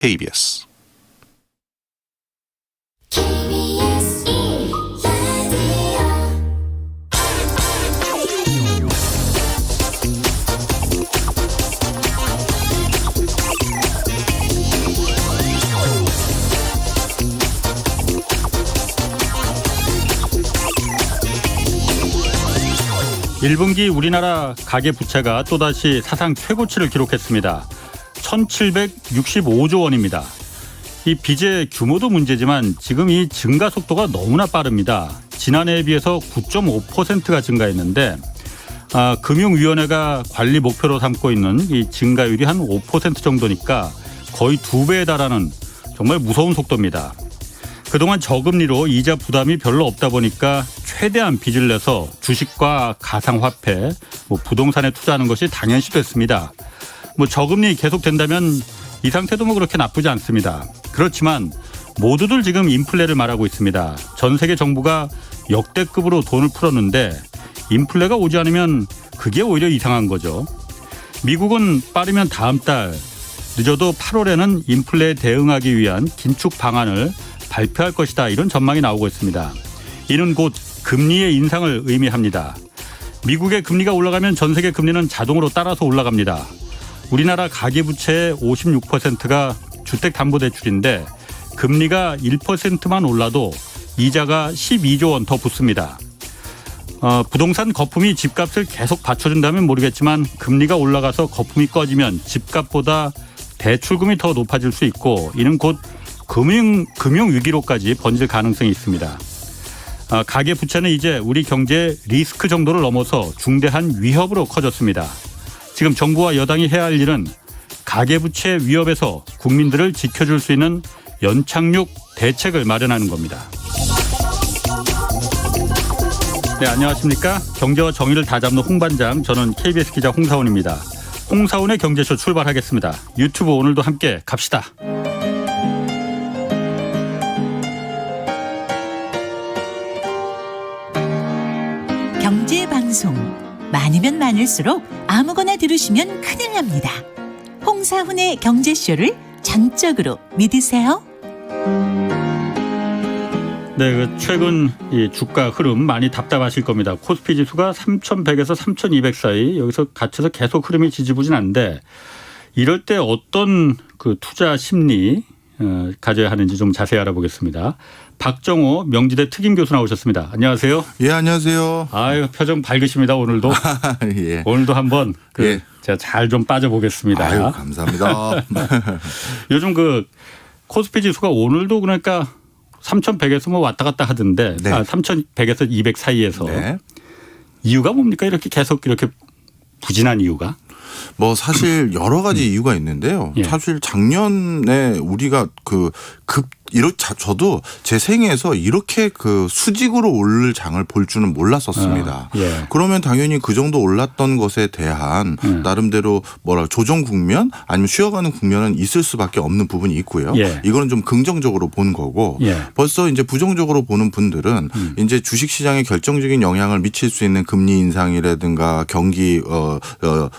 KBS (1분기) 우리나라 가계부채가 또다시 사상 최고치를 기록했습니다. 1,765조 원입니다. 이 빚의 규모도 문제지만 지금 이 증가 속도가 너무나 빠릅니다. 지난해에 비해서 9.5%가 증가했는데 금융위원회가 관리 목표로 삼고 있는 이 증가율이 한 5% 정도니까 거의 2배에 달하는 정말 무서운 속도입니다. 그동안 저금리로 이자 부담이 별로 없다 보니까 최대한 빚을 내서 주식과 가상화폐, 부동산에 투자하는 것이 당연시 됐습니다. 저금리 계속된다면 이 상태도 그렇게 나쁘지 않습니다. 그렇지만 모두들 지금 인플레를 말하고 있습니다. 전 세계 정부가 역대급으로 돈을 풀었는데 인플레가 오지 않으면 그게 오히려 이상한 거죠. 미국은 빠르면 다음 달, 늦어도 8월에는 인플레에 대응하기 위한 긴축 방안을 발표할 것이다, 이런 전망이 나오고 있습니다. 이는 곧 금리의 인상을 의미합니다. 미국의 금리가 올라가면 전 세계 금리는 자동으로 따라서 올라갑니다. 우리나라 가계부채의 56%가 주택담보대출인데 금리가 1%만 올라도 이자가 12조 원 더 붙습니다. 부동산 거품이 집값을 계속 받쳐준다면 모르겠지만 금리가 올라가서 거품이 꺼지면 집값보다 대출금이 더 높아질 수 있고 이는 곧 금융위기로까지 번질 가능성이 있습니다. 가계부채는 이제 우리 경제의 리스크 정도를 넘어서 중대한 위협으로 커졌습니다. 지금 정부와 여당이 해야 할 일은 가계부채 위협에서 국민들을 지켜줄 수 있는 연착륙 대책을 마련하는 겁니다. 네, 안녕하십니까. 경제와 정의를 다잡는 홍반장, 저는 KBS 기자 홍사훈입니다. 홍사훈의 경제쇼 출발하겠습니다. 유튜브 오늘도 함께 갑시다. 경제방송 많으면 많을수록 아무거나 들으시면 큰일 납니다. 홍사훈의 경제쇼를 전적으로 믿으세요. 네, 최근 이 주가 흐름 많이 답답하실 겁니다. 코스피 지수가 3,100에서 3,200 사이 여기서 갇혀서 계속 흐름이 지지부진한데 이럴 때 어떤 투자 심리 가져야 하는지 좀 자세히 알아보겠습니다. 박정호 명지대 특임 교수 나오셨습니다. 안녕하세요. 예, 안녕하세요. 아유, 표정 밝으십니다, 오늘도. 예. 오늘도 한번 예. 제가 잘 좀 빠져보겠습니다. 아유, 감사합니다. 요즘 코스피 지수가 오늘도 그러니까 3,100에서 왔다 갔다 하던데, 네. 3,100에서 200 사이에서. 네. 이유가 뭡니까? 이렇게 계속 이렇게 부진한 이유가? 사실 여러 가지 이유가 있는데요. 예. 사실 작년에 우리가 저도 제 생애에서 이렇게 수직으로 오를 장을 볼 줄은 몰랐었습니다. 예. 그러면 당연히 그 정도 올랐던 것에 대한 나름대로 조정 국면 아니면 쉬어가는 국면은 있을 수밖에 없는 부분이 있고요. 예. 이거는 좀 긍정적으로 본 거고 예. 벌써 이제 부정적으로 보는 분들은 이제 주식시장에 결정적인 영향을 미칠 수 있는 금리 인상이라든가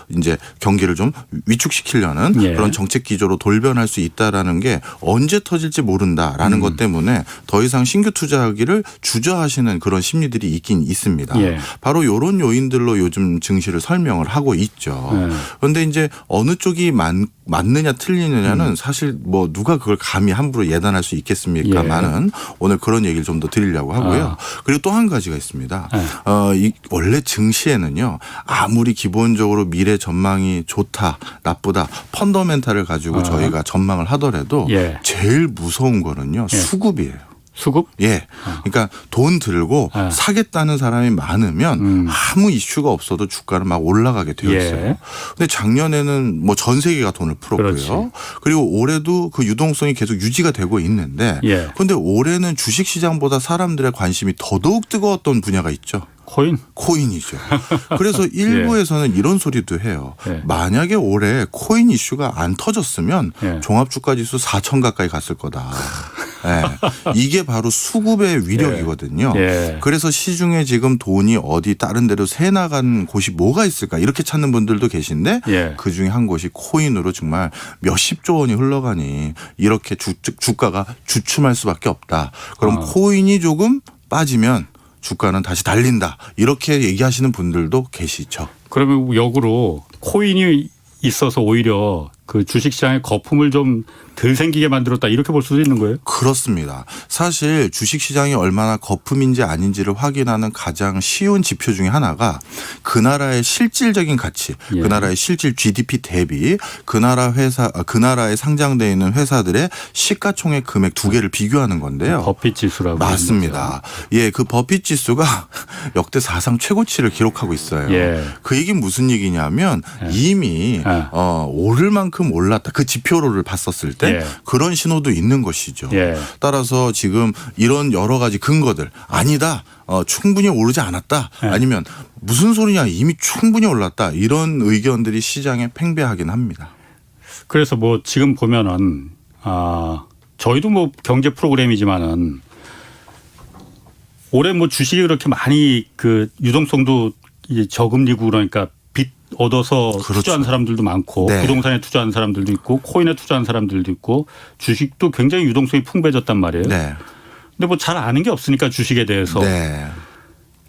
이제 경기를 좀 위축시키려는 예. 그런 정책 기조로 돌변할 수 있다라는 게 언제 터질지 모른다라는 것 때문에 더 이상 신규 투자하기를 주저하시는 그런 심리들이 있긴 있습니다. 예. 바로 이런 요인들로 요즘 증시를 설명을 하고 있죠. 그런데 이제 어느 쪽이 맞느냐 틀리느냐는 사실 누가 그걸 감히 함부로 예단할 수 있겠습니까만은 오늘 그런 얘기를 좀 더 드리려고 하고요. 그리고 또 한 가지가 있습니다. 원래 증시에는요, 아무리 기본적으로 미래 전망이 좋다 나쁘다 펀더멘탈을 가지고 저희가 전망을 하더라도 예. 제일 무서운 거는요, 수급이에요. 수급? 예. 그러니까 돈 들고 사겠다는 사람이 많으면 아무 이슈가 없어도 주가는 막 올라가게 되어 있어요. 예. 근데 작년에는 전 세계가 돈을 풀었고요. 그렇지. 그리고 올해도 그 유동성이 계속 유지가 되고 있는데 예. 그런데 올해는 주식시장보다 사람들의 관심이 더더욱 뜨거웠던 분야가 있죠. 코인이죠. 그래서 일부에서는 이런 소리도 해요. 예. 만약에 올해 코인 이슈가 안 터졌으면 예. 종합주가지수 4,000 가까이 갔을 거다. 이게 바로 수급의 위력이거든요. 예. 그래서 시중에 지금 돈이 어디 다른 데로 새 나간 곳이 뭐가 있을까 이렇게 찾는 분들도 계신데 예. 그중에 한 곳이 코인으로 정말 몇십조 원이 흘러가니 이렇게 주가가 주춤할 수밖에 없다. 그럼 코인이 조금 빠지면 주가는 다시 달린다. 이렇게 얘기하시는 분들도 계시죠. 그러면 역으로 코인이 있어서 오히려 그 주식시장에 거품을 좀 덜 생기게 만들었다 이렇게 볼 수도 있는 거예요? 그렇습니다. 사실 주식시장이 얼마나 거품인지 아닌지를 확인하는 가장 쉬운 지표 중에 하나가 그 나라의 실질적인 가치, 예. 그 나라의 실질 GDP 대비 그 나라에 상장되어 있는 회사들의 시가총액 금액 두 개를 비교하는 건데요. 버핏 지수라고. 맞습니다. 예, 그 버핏 지수가 역대 사상 최고치를 기록하고 있어요. 예. 그 얘기는 무슨 얘기냐면 이미 오를 만큼 올랐다. 그 지표를 봤었을 때 예. 그런 신호도 있는 것이죠. 예. 따라서 지금 이런 여러 가지 근거들 아니다. 충분히 오르지 않았다. 예. 아니면 무슨 소리냐 이미 충분히 올랐다. 이런 의견들이 시장에 팽배하긴 합니다. 그래서 뭐 지금 보면은 저희도 뭐 경제 프로그램이지만은 올해 뭐 주식이 그렇게 많이 그 유동성도 이제 저금리고 그러니까 빚 얻어서 그렇죠. 투자한 사람들도 많고 네. 부동산에 투자한 사람들도 있고 코인에 투자한 사람들도 있고 주식도 굉장히 유동성이 풍부해졌단 말이에요. 네. 근데 뭐 잘 아는 게 없으니까 주식에 대해서 네.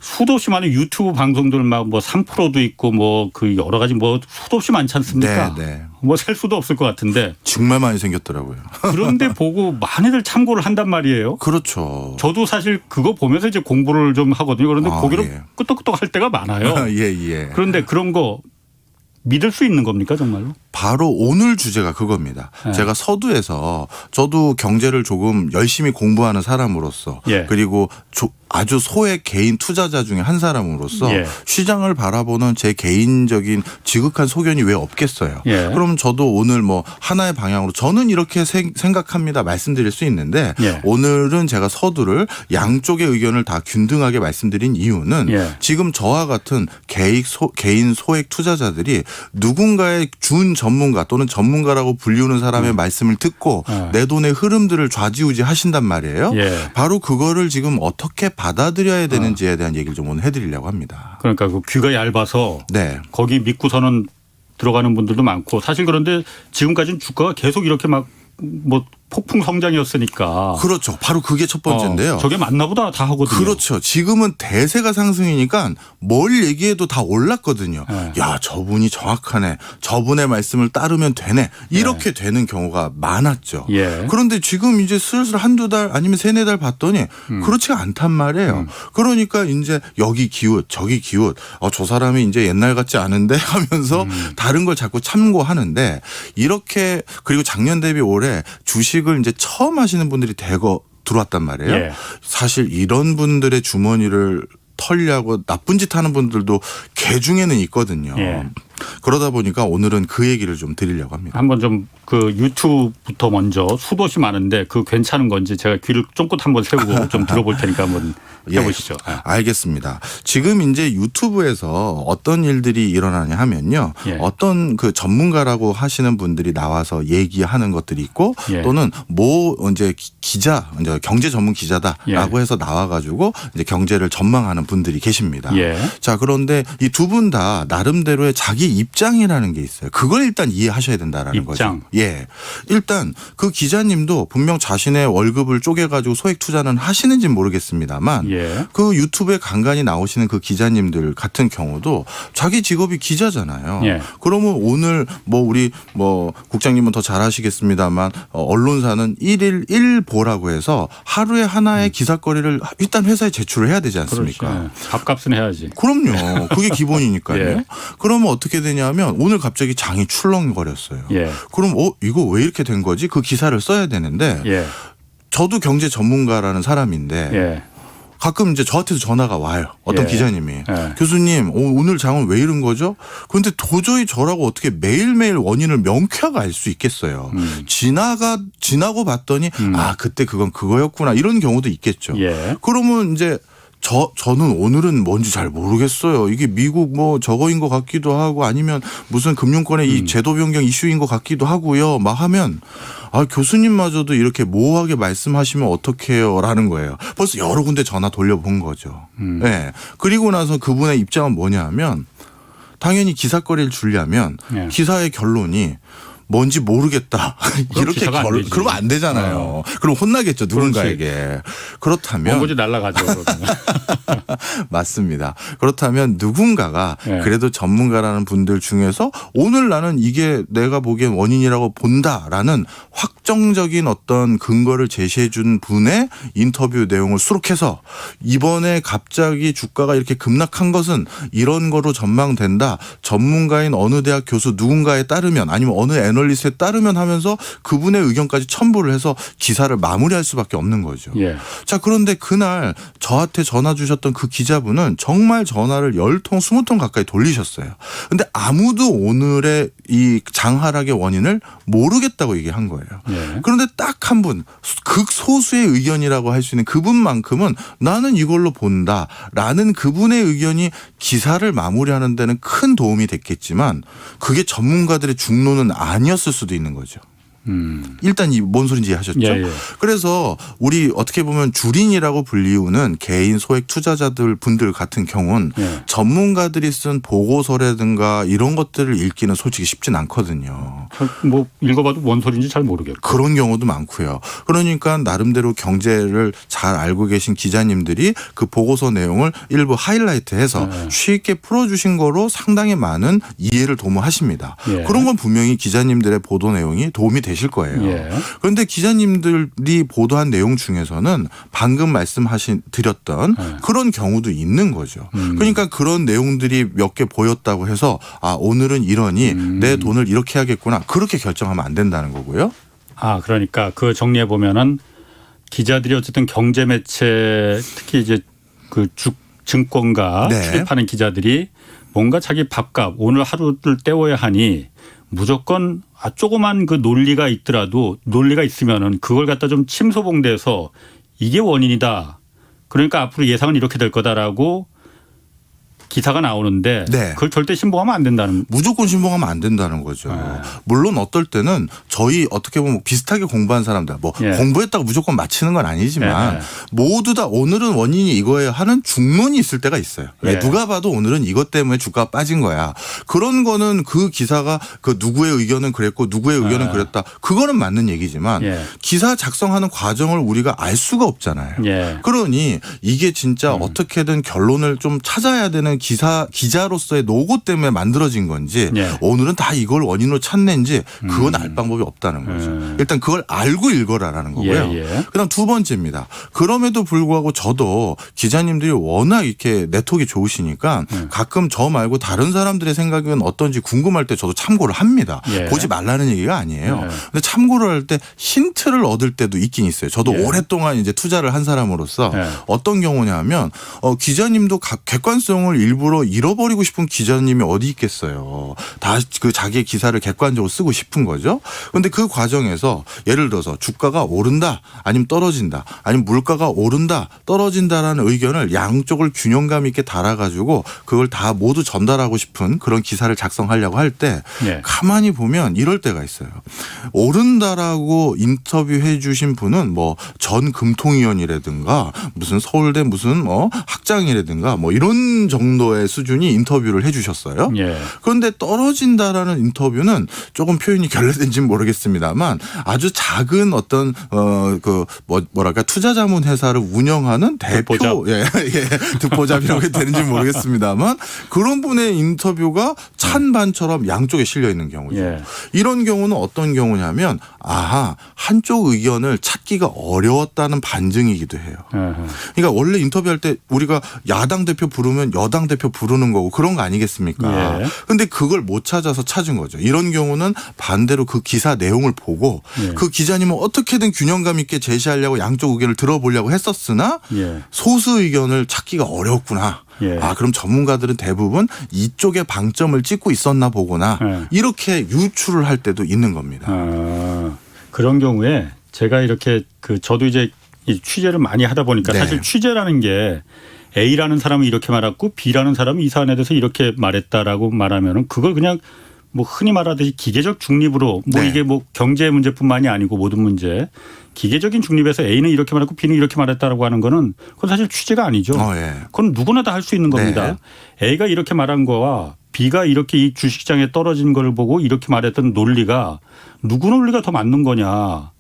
수도 없이 많은 유튜브 방송들 막 뭐 3%도 있고 뭐 그 여러 가지 뭐 수도 없이 많지 않습니까? 네. 네. 뭐 셀 수도 없을 것 같은데 정말 많이 생겼더라고요. 그런데 보고 많이들 참고를 한단 말이에요. 그렇죠. 저도 사실 그거 보면서 이제 공부를 좀 하거든요. 그런데 고개를 예. 끄덕끄덕 할 때가 많아요. 예. 그런데 그런 거 믿을 수 있는 겁니까 정말로? 바로 오늘 주제가 그겁니다. 네. 제가 서두에서 저도 경제를 조금 열심히 공부하는 사람으로서 예. 그리고 아주 소액 개인 투자자 중에 한 사람으로서 예. 시장을 바라보는 제 개인적인 지극한 소견이 왜 없겠어요. 예. 그럼 저도 오늘 뭐 하나의 방향으로 저는 이렇게 생각합니다 말씀드릴 수 있는데 예. 오늘은 제가 서두를 양쪽의 의견을 다 균등하게 말씀드린 이유는 예. 지금 저와 같은 개인 소액 투자자들이 누군가의 준 전문가 또는 전문가라고 불리우는 사람의 말씀을 듣고 내 돈의 흐름들을 좌지우지 하신단 말이에요. 예. 바로 그거를 지금 어떻게 받아들여야 되는지에 대한 얘기를 좀 오늘 해드리려고 합니다. 그러니까 그 귀가 얇아서 네. 거기 믿고서는 들어가는 분들도 많고 사실 그런데 지금까지는 주가가 계속 이렇게 막 뭐 폭풍 성장이었으니까. 그렇죠. 바로 그게 첫 번째인데요. 저게 맞나 보다 다 하거든요. 그렇죠. 지금은 대세가 상승이니까 뭘 얘기해도 다 올랐거든요. 네. 야, 저분이 정확하네. 저분의 말씀을 따르면 되네. 이렇게 되는 경우가 많았죠. 예. 그런데 지금 이제 슬슬 한두 달 아니면 세네 달 봤더니 그렇지가 않단 말이에요. 그러니까 이제 여기 기웃 저기 기웃 저 사람이 이제 옛날 같지 않은데 하면서 다른 걸 자꾸 참고하는데 이렇게 그리고 작년 대비 올해 주식을 이제 처음 하시는 분들이 대거 들어왔단 말이에요. 예. 사실 이런 분들의 주머니를 털려고 나쁜 짓 하는 분들도 개 중에는 있거든요. 예. 그러다 보니까 오늘은 그 얘기를 좀 드리려고 합니다. 한번 좀 그 유튜브부터 먼저 수도 없이 많은데 그 괜찮은 건지 제가 귀를 쫑긋 한번 세우고 좀 들어볼 테니까 한번 해보시죠. 예, 알겠습니다. 지금 이제 유튜브에서 어떤 일들이 일어나냐 하면요. 예. 어떤 그 전문가라고 하시는 분들이 나와서 얘기하는 것들이 있고 예. 또는 뭐 이제 기자, 이제 경제 전문 기자다라고 예. 해서 나와가지고 이제 경제를 전망하는 분들이 계십니다. 예. 자, 그런데 이 두 분 다 나름대로의 자기 입장이라는 게 있어요. 그걸 일단 이해하셔야 된다라는 입장. 거죠. 예. 일단 그 기자님도 분명 자신의 월급을 쪼개가지고 소액 투자는 하시는지 모르겠습니다만 예. 그 유튜브에 간간히 나오시는 그 기자님들 같은 경우도 자기 직업이 기자잖아요. 예. 그러면 오늘 뭐 우리 뭐 국장님은 더 잘 아시겠습니다만 언론사는 1일 1보라고 해서 하루에 하나의 기사거리를 일단 회사에 제출을 해야 되지 않습니까? 그렇지. 밥값은 해야지. 그럼요. 그게 기본이니까요. 예. 그러면 어떻게 되냐면 오늘 갑자기 장이 출렁거렸어요. 예. 그럼 이거 왜 이렇게 된 거지? 그 기사를 써야 되는데 예. 저도 경제 전문가라는 사람인데 예. 가끔 이제 저한테도 전화가 와요. 어떤 예. 기자님이. 예. 교수님 오늘 장은 왜 이런 거죠? 그런데 도저히 저라고 어떻게 매일매일 원인을 명쾌하게 알 수 있겠어요. 지나고 봤더니 그때 그건 그거였구나 이런 경우도 있겠죠. 예. 그러면 이제 저는 오늘은 뭔지 잘 모르겠어요. 이게 미국 뭐 저거인 것 같기도 하고 아니면 무슨 금융권의 이 제도 변경 이슈인 것 같기도 하고요. 막 하면 교수님마저도 이렇게 모호하게 말씀하시면 어떡해요 라는 거예요. 벌써 여러 군데 전화 돌려본 거죠. 네. 그리고 나서 그분의 입장은 뭐냐 하면 당연히 기사거리를 주려면 네. 기사의 결론이 뭔지 모르겠다. 이렇게 그러면 안 되잖아요. 그럼 혼나겠죠. 누군가에게. 그렇다면. 뭔지 날아가죠. 맞습니다. 그렇다면 누군가가 네. 그래도 전문가라는 분들 중에서 오늘 나는 이게 내가 보기엔 원인이라고 본다라는 확정적인 어떤 근거를 제시해 준 분의 인터뷰 내용을 수록해서 이번에 갑자기 주가가 이렇게 급락한 것은 이런 거로 전망된다. 전문가인 어느 대학 교수 누군가에 따르면 아니면 어느 애널리스트에 따르면 하면서 그분의 의견까지 첨부를 해서 기사를 마무리할 수밖에 없는 거죠. 예. 자, 그런데 그날 저한테 전화 주셨던 그 기자분은 정말 전화를 10통, 20통 가까이 돌리셨어요. 근데 아무도 오늘의 이 장하락의 원인을 모르겠다고 얘기한 거예요. 예. 그런데 딱 한 분, 극소수의 의견이라고 할 수 있는 그분만큼은 나는 이걸로 본다라는 그분의 의견이 기사를 마무리하는 데는 큰 도움이 됐겠지만 그게 전문가들의 중론은 아니었을 수도 있는 거죠. 일단 이 뭔 소리인지 이해하셨죠? 예, 예. 그래서 우리 어떻게 보면 주린이라고 불리우는 개인 소액 투자자들 분들 같은 경우는 예. 전문가들이 쓴 보고서라든가 이런 것들을 읽기는 솔직히 쉽진 않거든요. 뭐 읽어봐도 뭔 소리인지 잘 모르겠고. 그런 경우도 많고요. 그러니까 나름대로 경제를 잘 알고 계신 기자님들이 그 보고서 내용을 일부 하이라이트해서 쉽게 풀어주신 거로 상당히 많은 이해를 도모하십니다. 예. 그런 건 분명히 기자님들의 보도 내용이 도움이 되실 거예요. 예. 그런데 기자님들이 보도한 내용 중에서는 방금 드렸던 그런 경우도 있는 거죠. 그러니까 그런 내용들이 몇 개 보였다고 해서 오늘은 이러니 내 돈을 이렇게 해야겠구나. 그렇게 결정하면 안 된다는 거고요. 그러니까 그 정리해 보면은 기자들이 어쨌든 경제 매체 특히 이제 그 증권가 네. 출입하는 기자들이 뭔가 자기 밥값 오늘 하루를 때워야 하니 무조건 조그만 그 논리가 있더라도 논리가 있으면은 그걸 갖다 좀 침소봉대서 이게 원인이다. 그러니까 앞으로 예상은 이렇게 될 거다라고 기사가 나오는데 네. 그걸 절대 신봉하면 안 된다는. 무조건 신봉하면 안 된다는 거죠. 네. 물론 어떨 때는 저희 어떻게 보면 비슷하게 공부한 사람들 예. 공부했다가 무조건 맞히는 건 아니지만 예. 모두 다 오늘은 원인이 이거예요 하는 중론이 있을 때가 있어요. 예. 누가 봐도 오늘은 이것 때문에 주가가 빠진 거야. 그런 거는 그 기사가 그 누구의 의견은 그랬고 누구의 의견은 그랬다. 그거는 맞는 얘기지만 예. 기사 작성하는 과정을 우리가 알 수가 없잖아요. 예. 그러니 이게 진짜 어떻게든 결론을 좀 찾아야 되는 기자로서의 노고 때문에 만들어진 건지 예. 오늘은 다 이걸 원인으로 찾는지 그건 알 방법이 없다는 거죠. 일단 그걸 알고 읽어라라는 거고요. 예. 그다음 두 번째입니다. 그럼에도 불구하고 저도 기자님들이 워낙 이렇게 네트워크가 좋으시니까 가끔 저 말고 다른 사람들의 생각은 어떤지 궁금할 때 저도 참고를 합니다. 예. 보지 말라는 얘기가 아니에요. 예. 근데 참고를 할 때 힌트를 얻을 때도 있긴 있어요. 저도 예. 오랫동안 이제 투자를 한 사람으로서 예. 어떤 경우냐면 기자님도 객관성을 일부러 잃어버리고 싶은 기자님이 어디 있겠어요. 다 그 자기의 기사를 객관적으로 쓰고 싶은 거죠. 그런데 그 과정에서 예를 들어서 주가가 오른다 아니면 떨어진다 아니면 물가가 오른다 떨어진다라는 의견을 양쪽을 균형감 있게 달아가지고 그걸 다 모두 전달하고 싶은 그런 기사를 작성하려고 할 때 예. 가만히 보면 이럴 때가 있어요. 오른다라고 인터뷰해 주신 분은 뭐 전 금통위원이라든가 무슨 서울대 무슨 학장이라든가 뭐 이런 정도의 수준이 인터뷰를 해 주셨어요. 예. 그런데 떨어진다라는 인터뷰는 조금 표현이 결례된지는 모르겠습니다만 아주 작은 어떤 뭐랄까 투자자문 회사를 운영하는 대표 듣보잡. 듣보잡이라고 해도 되는지 모르겠습니다만 그런 분의 인터뷰가 찬반처럼 양쪽에 실려 있는 경우죠. 예. 이런 경우는 어떤 경우냐면 한쪽 의견을 찾기가 어려웠다는 반증이기도 해요. 그러니까 원래 인터뷰할 때 우리가 야당 대표 부르면 여당 대표 부르는 거고 그런 거 아니겠습니까? 그런데 그걸 못 찾아서 찾은 거죠. 이런 경우는 반대로 그 기사 내용을 보고 그 기자님은 어떻게든 균형감 있게 제시하려고 양쪽 의견을 들어보려고 했었으나 소수 의견을 찾기가 어려웠구나. 그럼 전문가들은 대부분 이쪽에 방점을 찍고 있었나 보구나. 이렇게 유추를 할 때도 있는 겁니다. 그런 경우에 제가 이렇게 저도 이제 이 취재를 많이 하다 보니까 네. 사실 취재라는 게 A라는 사람은 이렇게 말했고 B라는 사람은 이 사안에 대해서 이렇게 말했다라고 말하면은 그걸 그냥 뭐 흔히 말하듯이 기계적 중립으로 뭐 네. 이게 뭐 경제 문제뿐만이 아니고 모든 문제 기계적인 중립에서 A는 이렇게 말했고 B는 이렇게 말했다라고 하는 거는 그건 사실 취재가 아니죠. 예. 그건 누구나 다 할 수 있는 겁니다. A가 이렇게 말한 거와 B가 이렇게 이 주식시장에 떨어진 걸 보고 이렇게 말했던 논리가 누구 논리가 더 맞는 거냐.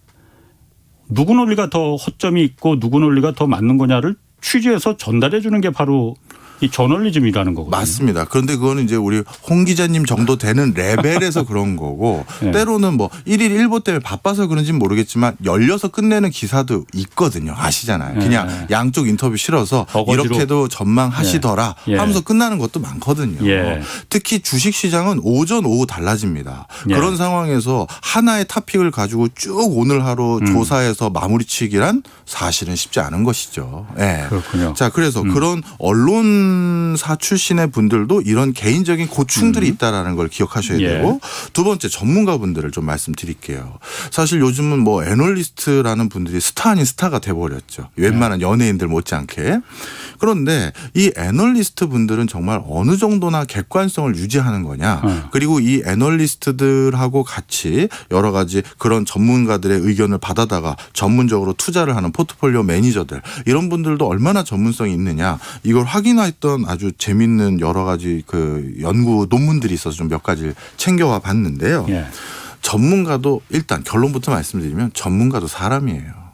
누구 논리가 더 허점이 있고 누구 논리가 더 맞는 거냐를 취재해서 전달해 주는 게 바로 이 저널리즘이라는 거거든요. 맞습니다. 그런데 그거는 이제 우리 홍 기자님 정도 되는 레벨에서 그런 거고 네. 때로는 뭐 1일 1보 때문에 바빠서 그런지는 모르겠지만 열려서 끝내는 기사도 있거든요. 아시잖아요. 그냥 네. 양쪽 인터뷰 실어서 어거지로. 이렇게도 전망하시더라 예. 하면서 끝나는 것도 많거든요. 예. 특히 주식시장은 오전 오후 달라집니다. 예. 그런 상황에서 하나의 토픽을 가지고 쭉 오늘 하루 조사해서 마무리 치기란 사실은 쉽지 않은 것이죠. 예. 그렇군요. 자, 그래서 그런 언론사 출신의 분들도 이런 개인적인 고충들이 있다라는 걸 기억하셔야 예. 되고 두 번째 전문가분들을 좀 말씀드릴게요. 사실 요즘은 뭐 애널리스트라는 분들이 스타 아닌 스타가 돼버렸죠. 웬만한 연예인들 못지않게. 그런데 이 애널리스트 분들은 정말 어느 정도나 객관성을 유지하는 거냐. 그리고 이 애널리스트들하고 같이 여러 가지 그런 전문가들의 의견을 받아다가 전문적으로 투자를 하는 포트폴리오 매니저들 이런 분들도 얼마나 전문성이 있느냐 이걸 확인했던 아주 재밌는 여러 가지 그 연구 논문들이 있어서 좀 몇 가지 챙겨와 봤는데요. 예. 전문가도 일단 결론부터 말씀드리면 전문가도 사람이에요.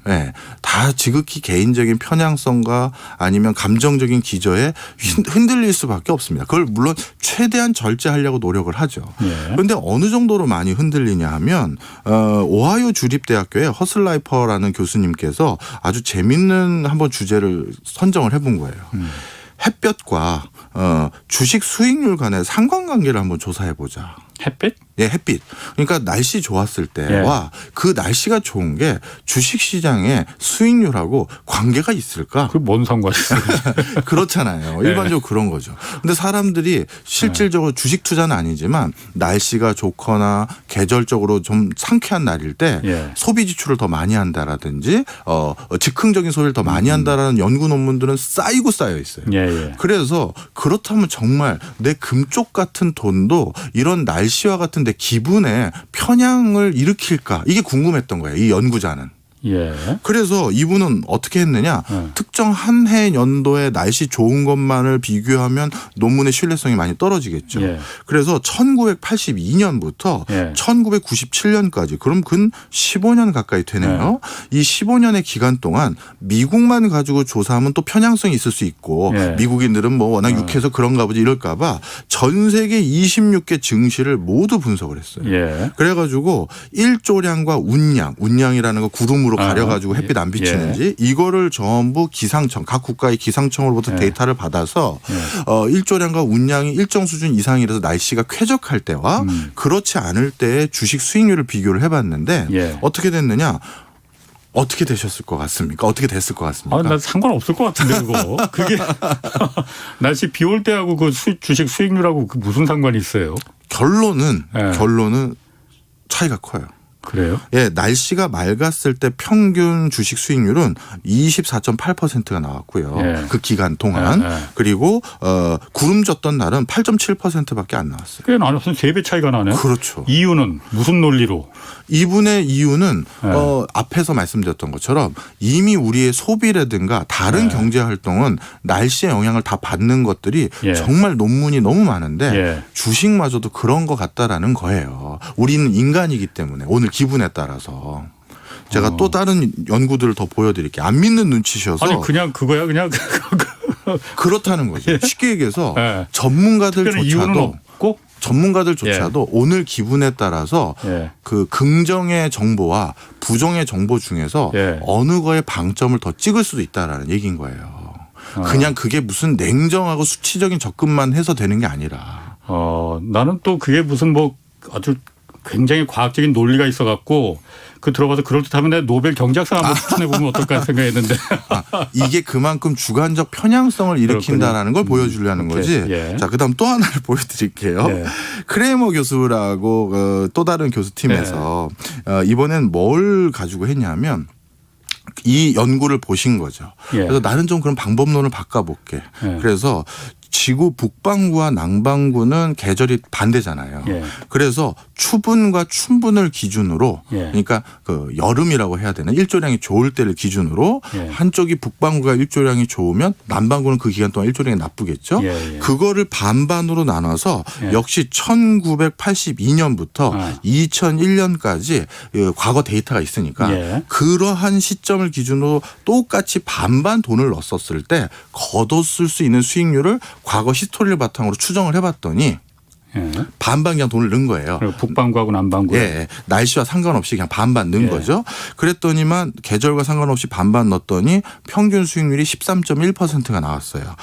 네, 다 지극히 개인적인 편향성과 아니면 감정적인 기저에 흔들릴 수밖에 없습니다. 그걸 물론 최대한 절제하려고 노력을 하죠. 그런데 어느 정도로 많이 흔들리냐 하면 오하이오 주립대학교의 허슬라이퍼라는 교수님께서 아주 재밌는 한번 주제를 선정을 해본 거예요. 햇볕과 주식 수익률 간의 상관관계를 한번 조사해 보자. 햇빛? 예, 햇빛. 그러니까 날씨 좋았을 때와 그 날씨가 좋은 게 주식 시장의 수익률하고 관계가 있을까? 그 뭔 상관이 있어요? 그렇잖아요. 일반적으로 그런 거죠. 근데 사람들이 실질적으로 주식 투자는 아니지만 날씨가 좋거나 계절적으로 좀 상쾌한 날일 때 소비 지출을 더 많이 한다라든지 즉흥적인 소비를 더 많이 한다라는 연구 논문들은 쌓이고 쌓여 있어요. 그래서 그렇다면 정말 내 금쪽 같은 돈도 이런 날씨와 같은 데 기분에 편향을 일으킬까? 이게 궁금했던 거예요. 이 연구자는. 그래서 이분은 어떻게 했느냐. 특정 한 해 연도에 날씨 좋은 것만을 비교하면 논문의 신뢰성이 많이 떨어지겠죠. 그래서 1982년부터 1997년까지 그럼 근 15년 가까이 되네요. 이 15년의 기간 동안 미국만 가지고 조사하면 또 편향성이 있을 수 있고 미국인들은 뭐 워낙 유쾌해서 그런가 보지 이럴까 봐 전 세계 26개 증시를 모두 분석을 했어요. 그래가지고 일조량과 운량이라는 거 구름으로 가려가지고 햇빛 안 비치는지 이거를 전부 기상청 각 국가의 기상청으로부터 데이터를 받아서 일조량과 운량이 일정 수준 이상이라서 날씨가 쾌적할 때와 그렇지 않을 때의 주식 수익률을 비교를 해봤는데 어떻게 됐느냐. 어떻게 되셨을 것 같습니까? 어떻게 됐을 것 같습니까? 난 상관없을 것 같은데 그거. 그게 날씨 비 올 때하고 그 주식 수익률하고 그 무슨 상관이 있어요? 결론은 차이가 커요. 그래요? 예, 날씨가 맑았을 때 평균 주식 수익률은 24.8%가 나왔고요. 그 기간 동안. 그리고 구름 졌던 날은 8.7%밖에 안 나왔어요. 꽤 나눠서 3배 차이가 나네. 그렇죠. 이유는 무슨 논리로? 이분의 이유는 앞에서 말씀드렸던 것처럼 이미 우리의 소비라든가 다른 경제 활동은 날씨의 영향을 다 받는 것들이 정말 논문이 너무 많은데 주식마저도 그런 것 같다라는 거예요. 우리는 인간이기 때문에 오늘 기분에 따라서. 제가 또 다른 연구들을 더 보여드릴게요. 안 믿는 눈치셔서. 아니 그냥 그거야 그냥. 그렇다는 거죠. 쉽게 얘기해서 전문가들조차도 오늘 기분에 따라서 그 긍정의 정보와 부정의 정보 중에서 어느 거에 방점을 더 찍을 수도 있다라는 얘기인 거예요. 그냥 그게 무슨 냉정하고 수치적인 접근만 해서 되는 게 아니라. 나는 또 그게 무슨 뭐 아주 굉장히 과학적인 논리가 있어갖고 그 들어가서 그럴듯하면 내가 노벨 경제학상 한번 추천해보면 어떨까 생각했는데. 이게 그만큼 주관적 편향성을 일으킨다라는 걸 보여주려는 거지. 자, 그다음 또 하나를 보여드릴게요. 크레이머 교수라고 또 다른 교수팀에서 이번엔 뭘 가지고 했냐면 이 연구를 보신 거죠. 예. 그래서 나는 좀 그런 방법론을 바꿔볼게. 예. 그래서 지구 북반구와 남반구는 계절이 반대잖아요. 예. 그래서 추분과 춘분을 기준으로 예. 그러니까 그 여름이라고 해야 되나 일조량이 좋을 때를 기준으로 예. 한쪽이 북반구가 일조량이 좋으면 남반구는 그 기간 동안 일조량이 나쁘겠죠. 예. 그거를 반반으로 나눠서 예. 역시 1982년부터 아. 2001년까지 과거 데이터가 있으니까 예. 그러한 시점을 기준으로 똑같이 반반 돈을 넣었을 때 거뒀을 수 있는 수익률을 과거 히스토리를 바탕으로 추정을 해봤더니 예. 반반 그냥 돈을 넣은 거예요. 그리고 북반구하고 남반구. 예, 날씨와 상관없이 그냥 반반 넣은 예. 거죠. 그랬더니만 계절과 상관없이 반반 넣었더니 평균 수익률이 13.1%가 나왔어요.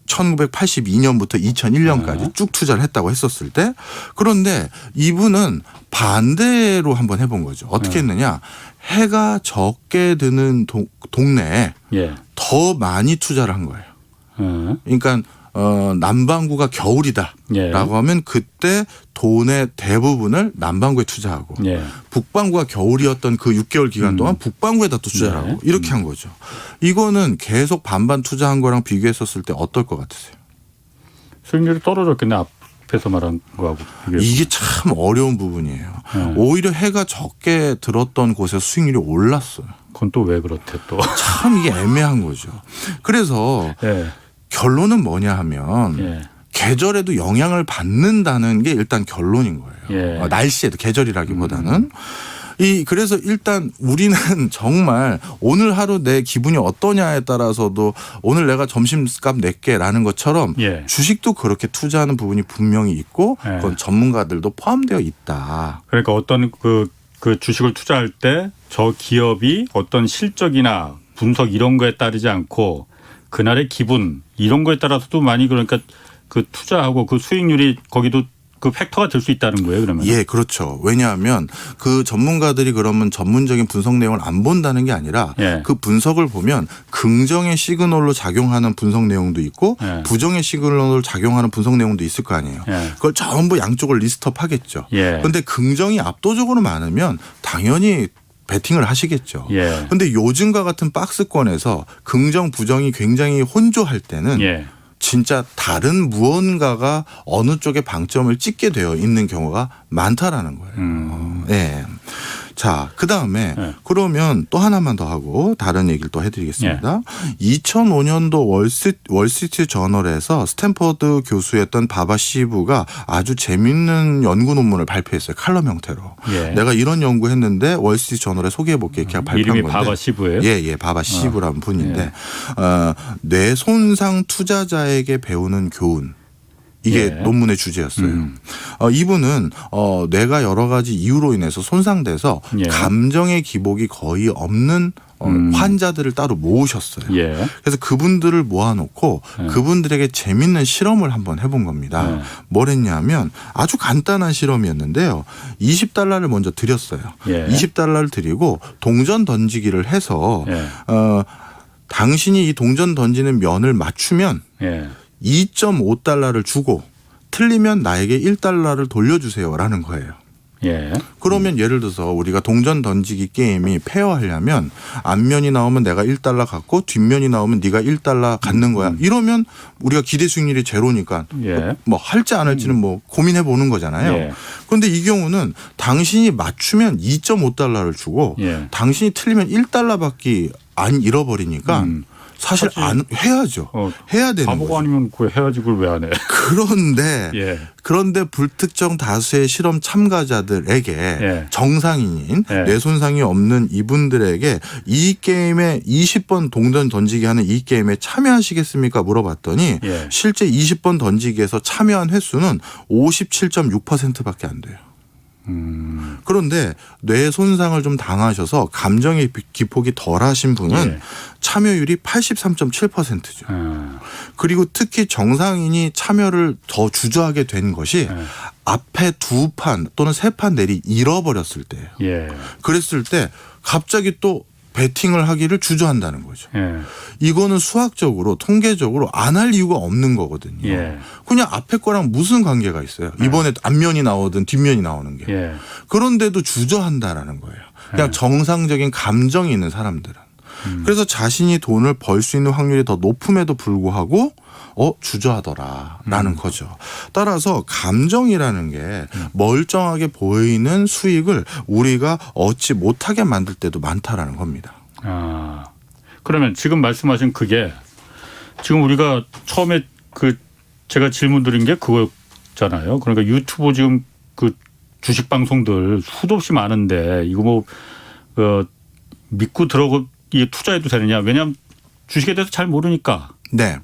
1982년부터 2001년까지 쭉 투자를 했다고 했었을 때. 그런데 이분은 반대로 한번 해본 거죠. 어떻게 했느냐. 해가 적게 드는 동네에 예. 더 많이 투자를 한 거예요. 예. 그러니까 남반구가 겨울이다라고 예. 하면 그때 돈의 대부분을 남반구에 투자하고 예. 북반구가 겨울이었던 그 6개월 기간 동안 북반구에다 또 투자를 하고 이렇게 한 거죠. 이거는 계속 반반 투자한 거랑 비교했었을 때 어떨 것 같으세요? 수익률이 떨어졌겠네. 앞에서 말한 거하고. 이게 참 어려운 부분이에요. 오히려 해가 적게 들었던 곳에서 수익률이 올랐어요. 그건 또 왜 그렇대 또. 참 이게 애매한 거죠. 그래서 예. 결론은 뭐냐 하면 예. 계절에도 영향을 받는다는 게 일단 결론인 거예요. 예. 날씨에도 계절이라기보다는. 그래서 일단 우리는 정말 오늘 하루 내 기분이 어떠냐에 따라서도 오늘 내가 점심값 낼게라는 것처럼 예. 주식도 그렇게 투자하는 부분이 분명히 있고 예. 그건 전문가들도 포함되어 있다. 그러니까 어떤 그 주식을 투자할 때 저 기업이 어떤 실적이나 분석 이런 거에 따르지 않고 그날의 기분 이런 거에 따라서도 많이 그러니까 그 투자하고 그 수익률이 거기도 그 팩터가 될 수 있다는 거예요, 그러면? 예, 그렇죠. 왜냐하면 그 전문가들이 그러면 전문적인 분석 내용을 안 본다는 게 아니라 예. 그 분석을 보면 긍정의 시그널로 작용하는 분석 내용도 있고 예. 부정의 시그널로 작용하는 분석 내용도 있을 거 아니에요. 예. 그걸 전부 양쪽을 리스트업 하겠죠. 예. 그런데 긍정이 압도적으로 많으면 당연히 베팅을 하시겠죠. 예. 그런데 요즘과 같은 박스권에서 긍정 부정이 굉장히 혼조할 때는 예. 진짜 다른 무언가가 어느 쪽에 방점을 찍게 되어 있는 경우가 많다라는 거예요. 네. 자, 그다음에 네. 그러면 또 하나만 더 하고 다른 얘기를 또 해드리겠습니다. 2005년도 월스트리트 저널에서 스탠퍼드 교수였던 바바 시부가 아주 재밌는 연구 논문을 발표했어요. 칼럼 형태로. 예. 내가 이런 연구했는데 월스트리트 저널에 소개해볼게 이렇게 발표한 이름이 건데. 바바 시부예요? 예, 바바 시부라는 분인데 뇌 손상 투자자에게 배우는 교훈. 이게 예. 논문의 주제였어요. 이분은 뇌가 여러 가지 이유로 인해서 손상돼서 예. 감정의 기복이 거의 없는 환자들을 따로 모으셨어요. 예. 그래서 그분들을 모아놓고 그분들에게 재밌는 실험을 한번 해본 겁니다. 예. 뭘 했냐면 아주 간단한 실험이었는데요. $20를 먼저 드렸어요. 예. $20를 드리고 동전 던지기를 해서 예. 당신이 이 동전 던지는 면을 맞추면 예. $2.5를 주고 틀리면 나에게 $1를 돌려주세요라는 거예요. 예. 그러면 예를 들어서 우리가 동전 던지기 게임이 페어하려면 앞면이 나오면 내가 $1 갖고 뒷면이 나오면 네가 $1 갖는 거야. 이러면 우리가 기대 수익률이 제로니까 예. 뭐 할지 안 할지는 뭐 고민해 보는 거잖아요. 예. 그런데 이 경우는 당신이 맞추면 $2.5를 주고 예. 당신이 틀리면 $1밖에 안 잃어버리니까 사실 안 해야죠. 해야 되는 바보가 거죠. 아니면 그 해야지 그걸 왜 안 해? 그런데 그런데 불특정 다수의 실험 참가자들에게 예. 정상인인 예. 뇌 손상이 없는 이분들에게 이 게임에 20번 동전 던지기 하는 이 게임에 참여하시겠습니까? 물어봤더니 예. 실제 20번 던지기에서 참여한 횟수는 57.6%밖에 안 돼요. 그런데 뇌 손상을 좀 당하셔서 감정의 기폭이 덜하신 분은 예. 참여율이 83.7%죠. 그리고 특히 정상인이 참여를 더 주저하게 된 것이 앞에 두 판 또는 세 판 내리 잃어버렸을 때예요. 예. 그랬을 때 갑자기 또 베팅을 하기를 주저한다는 거죠. 예. 이거는 수학적으로 통계적으로 안 할 이유가 없는 거거든요. 예. 그냥 앞에 거랑 무슨 관계가 있어요. 이번에 앞면이 나오든 뒷면이 나오는 게. 예. 그런데도 주저한다라는 거예요. 그냥 정상적인 감정이 있는 사람들은. 그래서 자신이 돈을 벌 수 있는 확률이 더 높음에도 불구하고 주저하더라라는 거죠. 따라서 감정이라는 게 멀쩡하게 보이는 수익을 우리가 얻지 못하게 만들 때도 많다라는 겁니다. 그러면 지금 말씀하신 그게 지금 우리가 처음에 제가 질문 드린 게 그거잖아요. 그러니까 유튜브 지금 그 주식 방송들 수도 없이 많은데 이거 믿고 들어가 이게 투자해도 되느냐? 왜냐하면 주식에 대해서 잘 모르니까. 네.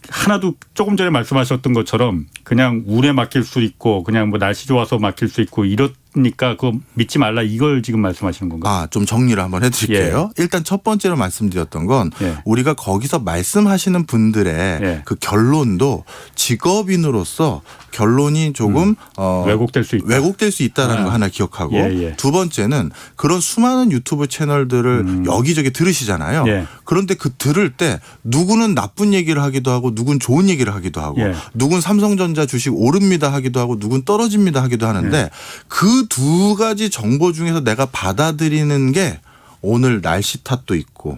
하나도 조금 전에 말씀하셨던 것처럼 그냥 운에 맡길 수 있고 그냥 뭐 날씨 좋아서 맡길 수 있고 이러니까 그거 믿지 말라 이걸 지금 말씀하시는 건가요? 좀 정리를 한번 해드릴게요. 일단 첫 번째로 말씀드렸던 건 우리가 거기서 말씀하시는 분들의 그 결론도 직업인으로서 결론이 조금 왜곡될 수 있다는 거 하나 기억하고 두 번째는 그런 수많은 유튜브 채널들을 여기저기 들으시잖아요. 그런데 들을 때 누구는 나쁜 얘기를 하기도 하고 누군 좋은 얘기를 하기도 하고 누군 삼성전자 주식 오릅니다 하기도 하고 누군 떨어집니다 하기도 하는데 그 두 가지 정보 중에서 내가 받아들이는 게 오늘 날씨 탓도 있고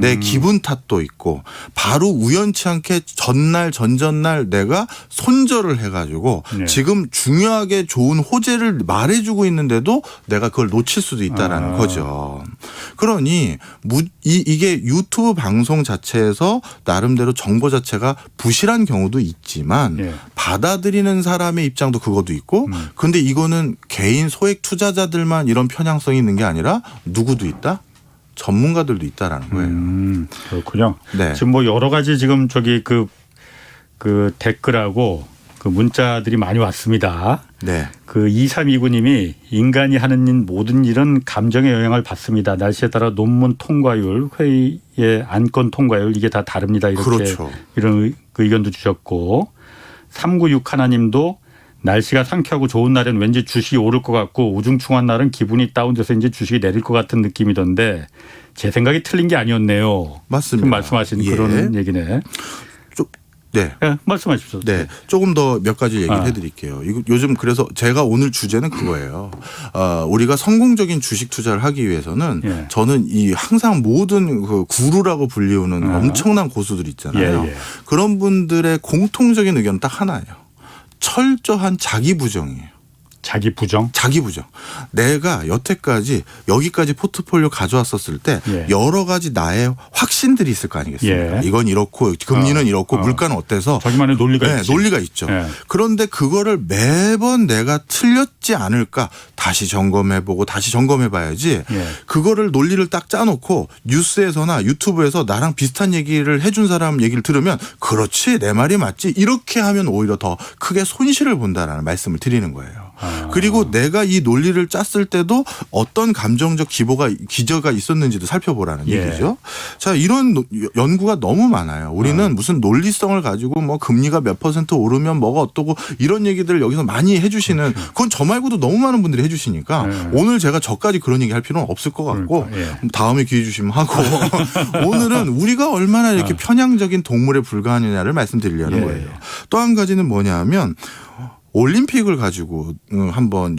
내 기분 탓도 있고 바로 우연치 않게 전날 전전날 내가 손절을 해가지고 지금 중요하게 좋은 호재를 말해주고 있는데도 내가 그걸 놓칠 수도 있다라는 거죠. 그러니 이게 유튜브 방송 자체에서 나름대로 정보 자체가 부실한 경우도 있지만 받아들이는 사람의 입장도 그것도 있고 근데 이거는 개인 소액 투자자들만 이런 편향성이 있는 게 아니라 누구도 있다? 전문가들도 있다라는 거예요. 그렇군요. 네. 지금 뭐 여러 가지 지금 그 댓글하고 그 문자들이 많이 왔습니다. 네. 그 2329님이 인간이 하는 모든 일은 감정의 영향을 받습니다. 날씨에 따라 논문 통과율, 회의의 안건 통과율 이게 다 다릅니다. 이렇게 그렇죠. 이런 의견도 주셨고 396 하나님도 날씨가 상쾌하고 좋은 날은 왠지 주식이 오를 것 같고 우중충한 날은 기분이 다운돼서 이제 주식이 내릴 것 같은 느낌이던데 제 생각이 틀린 게 아니었네요. 맞습니다. 지금 말씀하신 그런 얘기네. 네, 말씀하십시오. 네, 조금 더 몇 가지 얘기를 해드릴게요. 요즘 그래서 제가 오늘 주제는 그거예요. 우리가 성공적인 주식 투자를 하기 위해서는 저는 항상 모든 그 구루라고 불리우는 엄청난 고수들 있잖아요. 그런 분들의 공통적인 의견은 딱 하나예요. 철저한 자기 부정이에요. 자기 부정? 자기 부정. 내가 여태까지 여기까지 포트폴리오 가져왔었을 때 여러 가지 나의 확신들이 있을 거 아니겠습니까? 이건 이렇고 금리는 이렇고 물가는 어때서. 자기만의 논리가 있지. 논리가 있죠. 그런데 그거를 매번 내가 틀렸지 않을까 다시 점검해보고 다시 점검해봐야지 그거를 논리를 딱 짜놓고 뉴스에서나 유튜브에서 나랑 비슷한 얘기를 해준 사람 얘기를 들으면 그렇지 내 말이 맞지 이렇게 하면 오히려 더 크게 손실을 본다라는 말씀을 드리는 거예요. 그리고 내가 이 논리를 짰을 때도 어떤 감정적 기저가 있었는지도 살펴보라는 얘기죠. 자, 이런 연구가 너무 많아요. 우리는 무슨 논리성을 가지고 뭐 금리가 몇 % 오르면 뭐가 어떠고 이런 얘기들을 여기서 많이 해주시는 그건 저 말고도 너무 많은 분들이 해주시니까 오늘 제가 저까지 그런 얘기 할 필요는 없을 것 같고 다음에 기회 주시면 하고 오늘은 우리가 얼마나 이렇게 편향적인 동물에 불과하느냐를 말씀드리려는 거예요. 또 한 가지는 뭐냐면 올림픽을 가지고 한번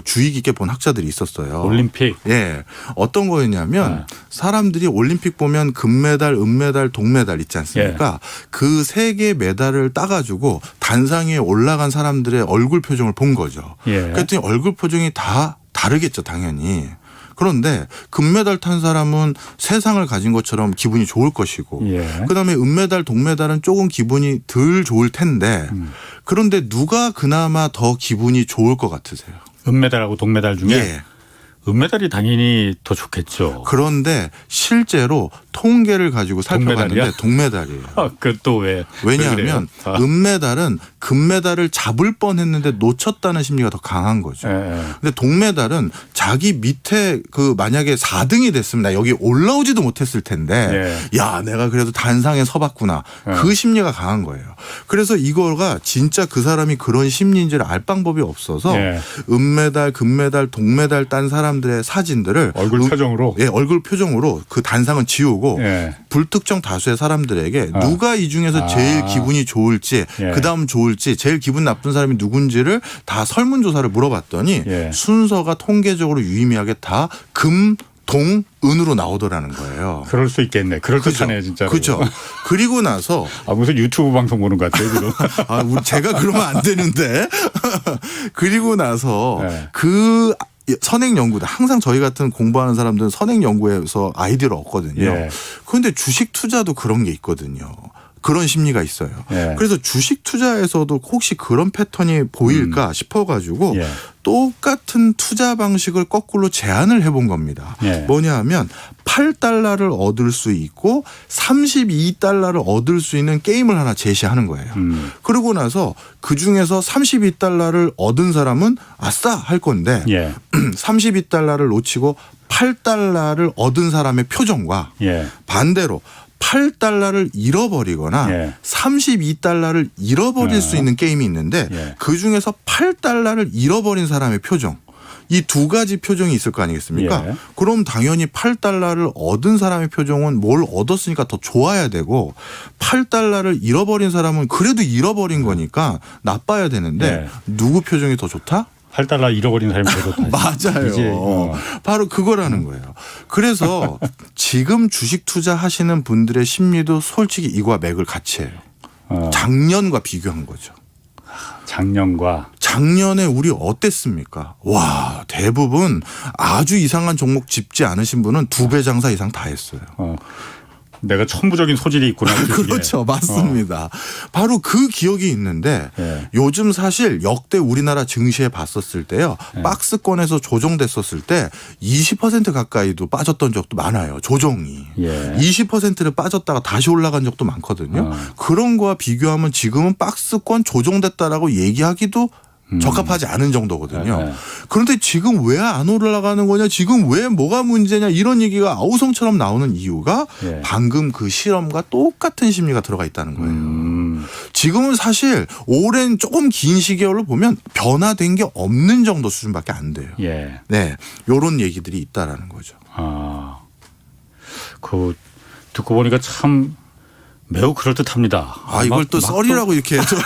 주의 깊게 본 학자들이 있었어요. 올림픽? 예. 어떤 거였냐면 사람들이 올림픽 보면 금메달, 은메달, 동메달 있지 않습니까? 그 세 개 메달을 따가지고 단상 위에 올라간 사람들의 얼굴 표정을 본 거죠. 그랬더니 얼굴 표정이 다 다르겠죠, 당연히. 그런데 금메달 탄 사람은 세상을 가진 것처럼 기분이 좋을 것이고 그다음에 은메달, 동메달은 조금 기분이 덜 좋을 텐데 그런데 누가 그나마 더 기분이 좋을 것 같으세요? 은메달하고 동메달 중에? 은메달이 당연히 더 좋겠죠. 그런데 실제로 통계를 가지고 살펴봤는데 동메달이에요. 그 또 왜? 왜냐하면 은메달은 금메달을 잡을 뻔했는데 놓쳤다는 심리가 더 강한 거죠. 근데 동메달은 자기 밑에 만약에 4등이 됐으면 나 여기 올라오지도 못했을 텐데 야 내가 그래도 단상에 서봤구나. 그 심리가 강한 거예요. 그래서 이거가 진짜 그 사람이 그런 심리인지를 알 방법이 없어서 은메달, 금메달, 동메달 딴 사람들의 사진들을 얼굴 표정으로 얼굴 표정으로 그 단상은 지우고 불특정 다수의 사람들에게 누가 이 중에서 제일 기분이 좋을지 그다음 좋을지 제일 기분 나쁜 사람이 누군지를 다 설문조사를 물어봤더니 순서가 통계적으로 유의미하게 다 금, 동은으로 나오더라는 거예요. 그럴 수 있겠네. 그럴듯하네 진짜로. 그렇죠. 그리고 나서 무슨 유튜브 방송 보는 것 같아요 지금. 제가 그러면 안 되는데. 그리고 나서 네. 그 선행 연구다. 항상 저희 같은 공부하는 사람들은 선행 연구에서 아이디어를 얻거든요. 예. 그런데 주식 투자도 그런 게 있거든요. 그런 심리가 있어요. 예. 그래서 주식 투자에서도 혹시 그런 패턴이 보일까 싶어가지고 예. 똑같은 투자 방식을 거꾸로 제안을 해본 겁니다. 예. 뭐냐 하면 8달러를 얻을 수 있고 32달러를 얻을 수 있는 게임을 하나 제시하는 거예요. 그러고 나서 그중에서 32달러를 얻은 사람은 아싸 할 건데 예. 32달러를 놓치고 8달러를 얻은 사람의 표정과 예. 반대로 8달러를 잃어버리거나 예. 32달러를 잃어버릴 수 있는 게임이 있는데 예. 그중에서 8달러를 잃어버린 사람의 표정, 이 두 가지 표정이 있을 거 아니겠습니까? 예. 그럼 당연히 8달러를 얻은 사람의 표정은 뭘 얻었으니까 더 좋아야 되고 8달러를 잃어버린 사람은 그래도 잃어버린 거니까 나빠야 되는데 예. 누구 표정이 더 좋다? 8달러 잃어버린 사람이 더 좋다. 맞아요. 이제, 바로 그거라는 거예요. 그래서 지금 주식 투자하시는 분들의 심리도 솔직히 이거와 맥을 같이 해요. 작년과 비교한 거죠. 작년에 우리 어땠습니까? 와, 대부분 아주 이상한 종목 짚지 않으신 분은 2배 장사 이상 다 했어요. 내가 천부적인 소질이 있구나. 그렇죠. 맞습니다. 바로 그 기억이 있는데 예. 요즘 사실 역대 우리나라 증시에 봤었을 때요. 예. 박스권에서 조정됐었을 때 20% 가까이도 빠졌던 적도 많아요. 조정이. 예. 20%를 빠졌다가 다시 올라간 적도 많거든요. 그런 거와 비교하면 지금은 박스권 조정됐다라고 얘기하기도 적합하지 않은 정도거든요. 네. 그런데 지금 왜 안 올라가는 거냐, 지금 왜 뭐가 문제냐 이런 얘기가 아우성처럼 나오는 이유가 예. 방금 그 실험과 똑같은 심리가 들어가 있다는 거예요. 지금은 사실 오랜 조금 긴 시계열로 보면 변화된 게 없는 정도 수준밖에 안 돼요. 예. 네, 이런 얘기들이 있다라는 거죠. 그 듣고 보니까 참 매우 그럴듯합니다. 이걸 또 썰이라고 이렇게 해서.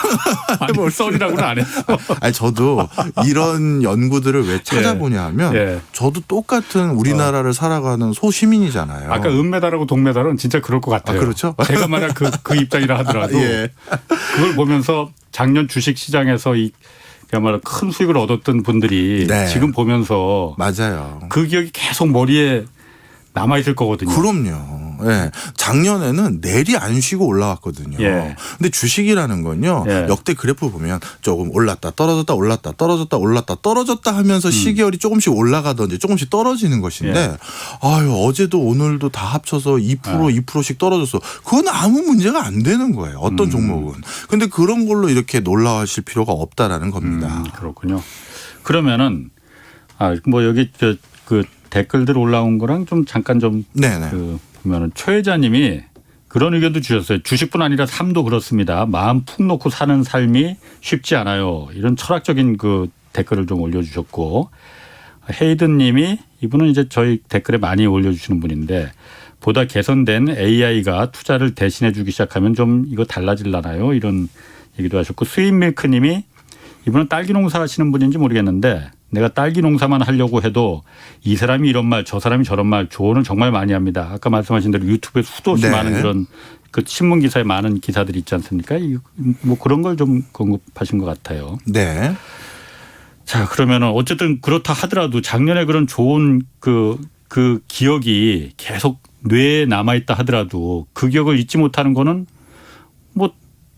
뭘 썰이라고는 안 했어. 아니, 저도 이런 연구들을 왜 찾아보냐 하면 예. 저도 똑같은 우리나라를 살아가는 소시민이잖아요. 아까 은메달하고 동메달은 진짜 그럴 것 같아요. 그렇죠. 제가 만약 그 입장이라 하더라도 예. 그걸 보면서 작년 주식 시장에서 그야말로 큰 수익을 얻었던 분들이 네. 지금 보면서 맞아요. 그 기억이 계속 머리에 남아있을 거거든요. 그럼요. 예. 작년에는 내리 안 쉬고 올라왔거든요. 예. 근데 주식이라는 건요. 예. 역대 그래프 보면 조금 올랐다 떨어졌다 올랐다 떨어졌다 올랐다 떨어졌다 하면서 시계열이 조금씩 올라가든지 조금씩 떨어지는 것인데 어제도 오늘도 다 합쳐서 2%씩 떨어졌어. 그건 아무 문제가 안 되는 거예요. 어떤 종목은. 근데 그런 걸로 이렇게 놀라워하실 필요가 없다라는 겁니다. 그렇군요. 그러면은 여기 그 댓글들 올라온 거랑 좀 잠깐 좀 네네. 보면은 최 회장님이 그런 의견도 주셨어요. 주식뿐 아니라 삶도 그렇습니다. 마음 푹 놓고 사는 삶이 쉽지 않아요. 이런 철학적인 그 댓글을 좀 올려주셨고, 헤이든 님이, 이분은 이제 저희 댓글에 많이 올려주시는 분인데, 보다 개선된 AI가 투자를 대신해 주기 시작하면 좀 이거 달라질라나요? 이런 얘기도 하셨고, 스윗밀크 님이, 이분은 딸기 농사 하시는 분인지 모르겠는데 내가 딸기 농사만 하려고 해도 이 사람이 이런 말 저 사람이 저런 말 조언을 정말 많이 합니다. 아까 말씀하신 대로 유튜브에 수도 없이 네. 많은 그런 그 신문 기사에 많은 기사들이 있지 않습니까? 뭐 그런 걸 좀 언급하신 것 같아요. 네. 자, 그러면은 어쨌든 그렇다 하더라도 작년에 그런 좋은 그 기억이 계속 뇌에 남아있다 하더라도 그 기억을 잊지 못하는 거는 뭐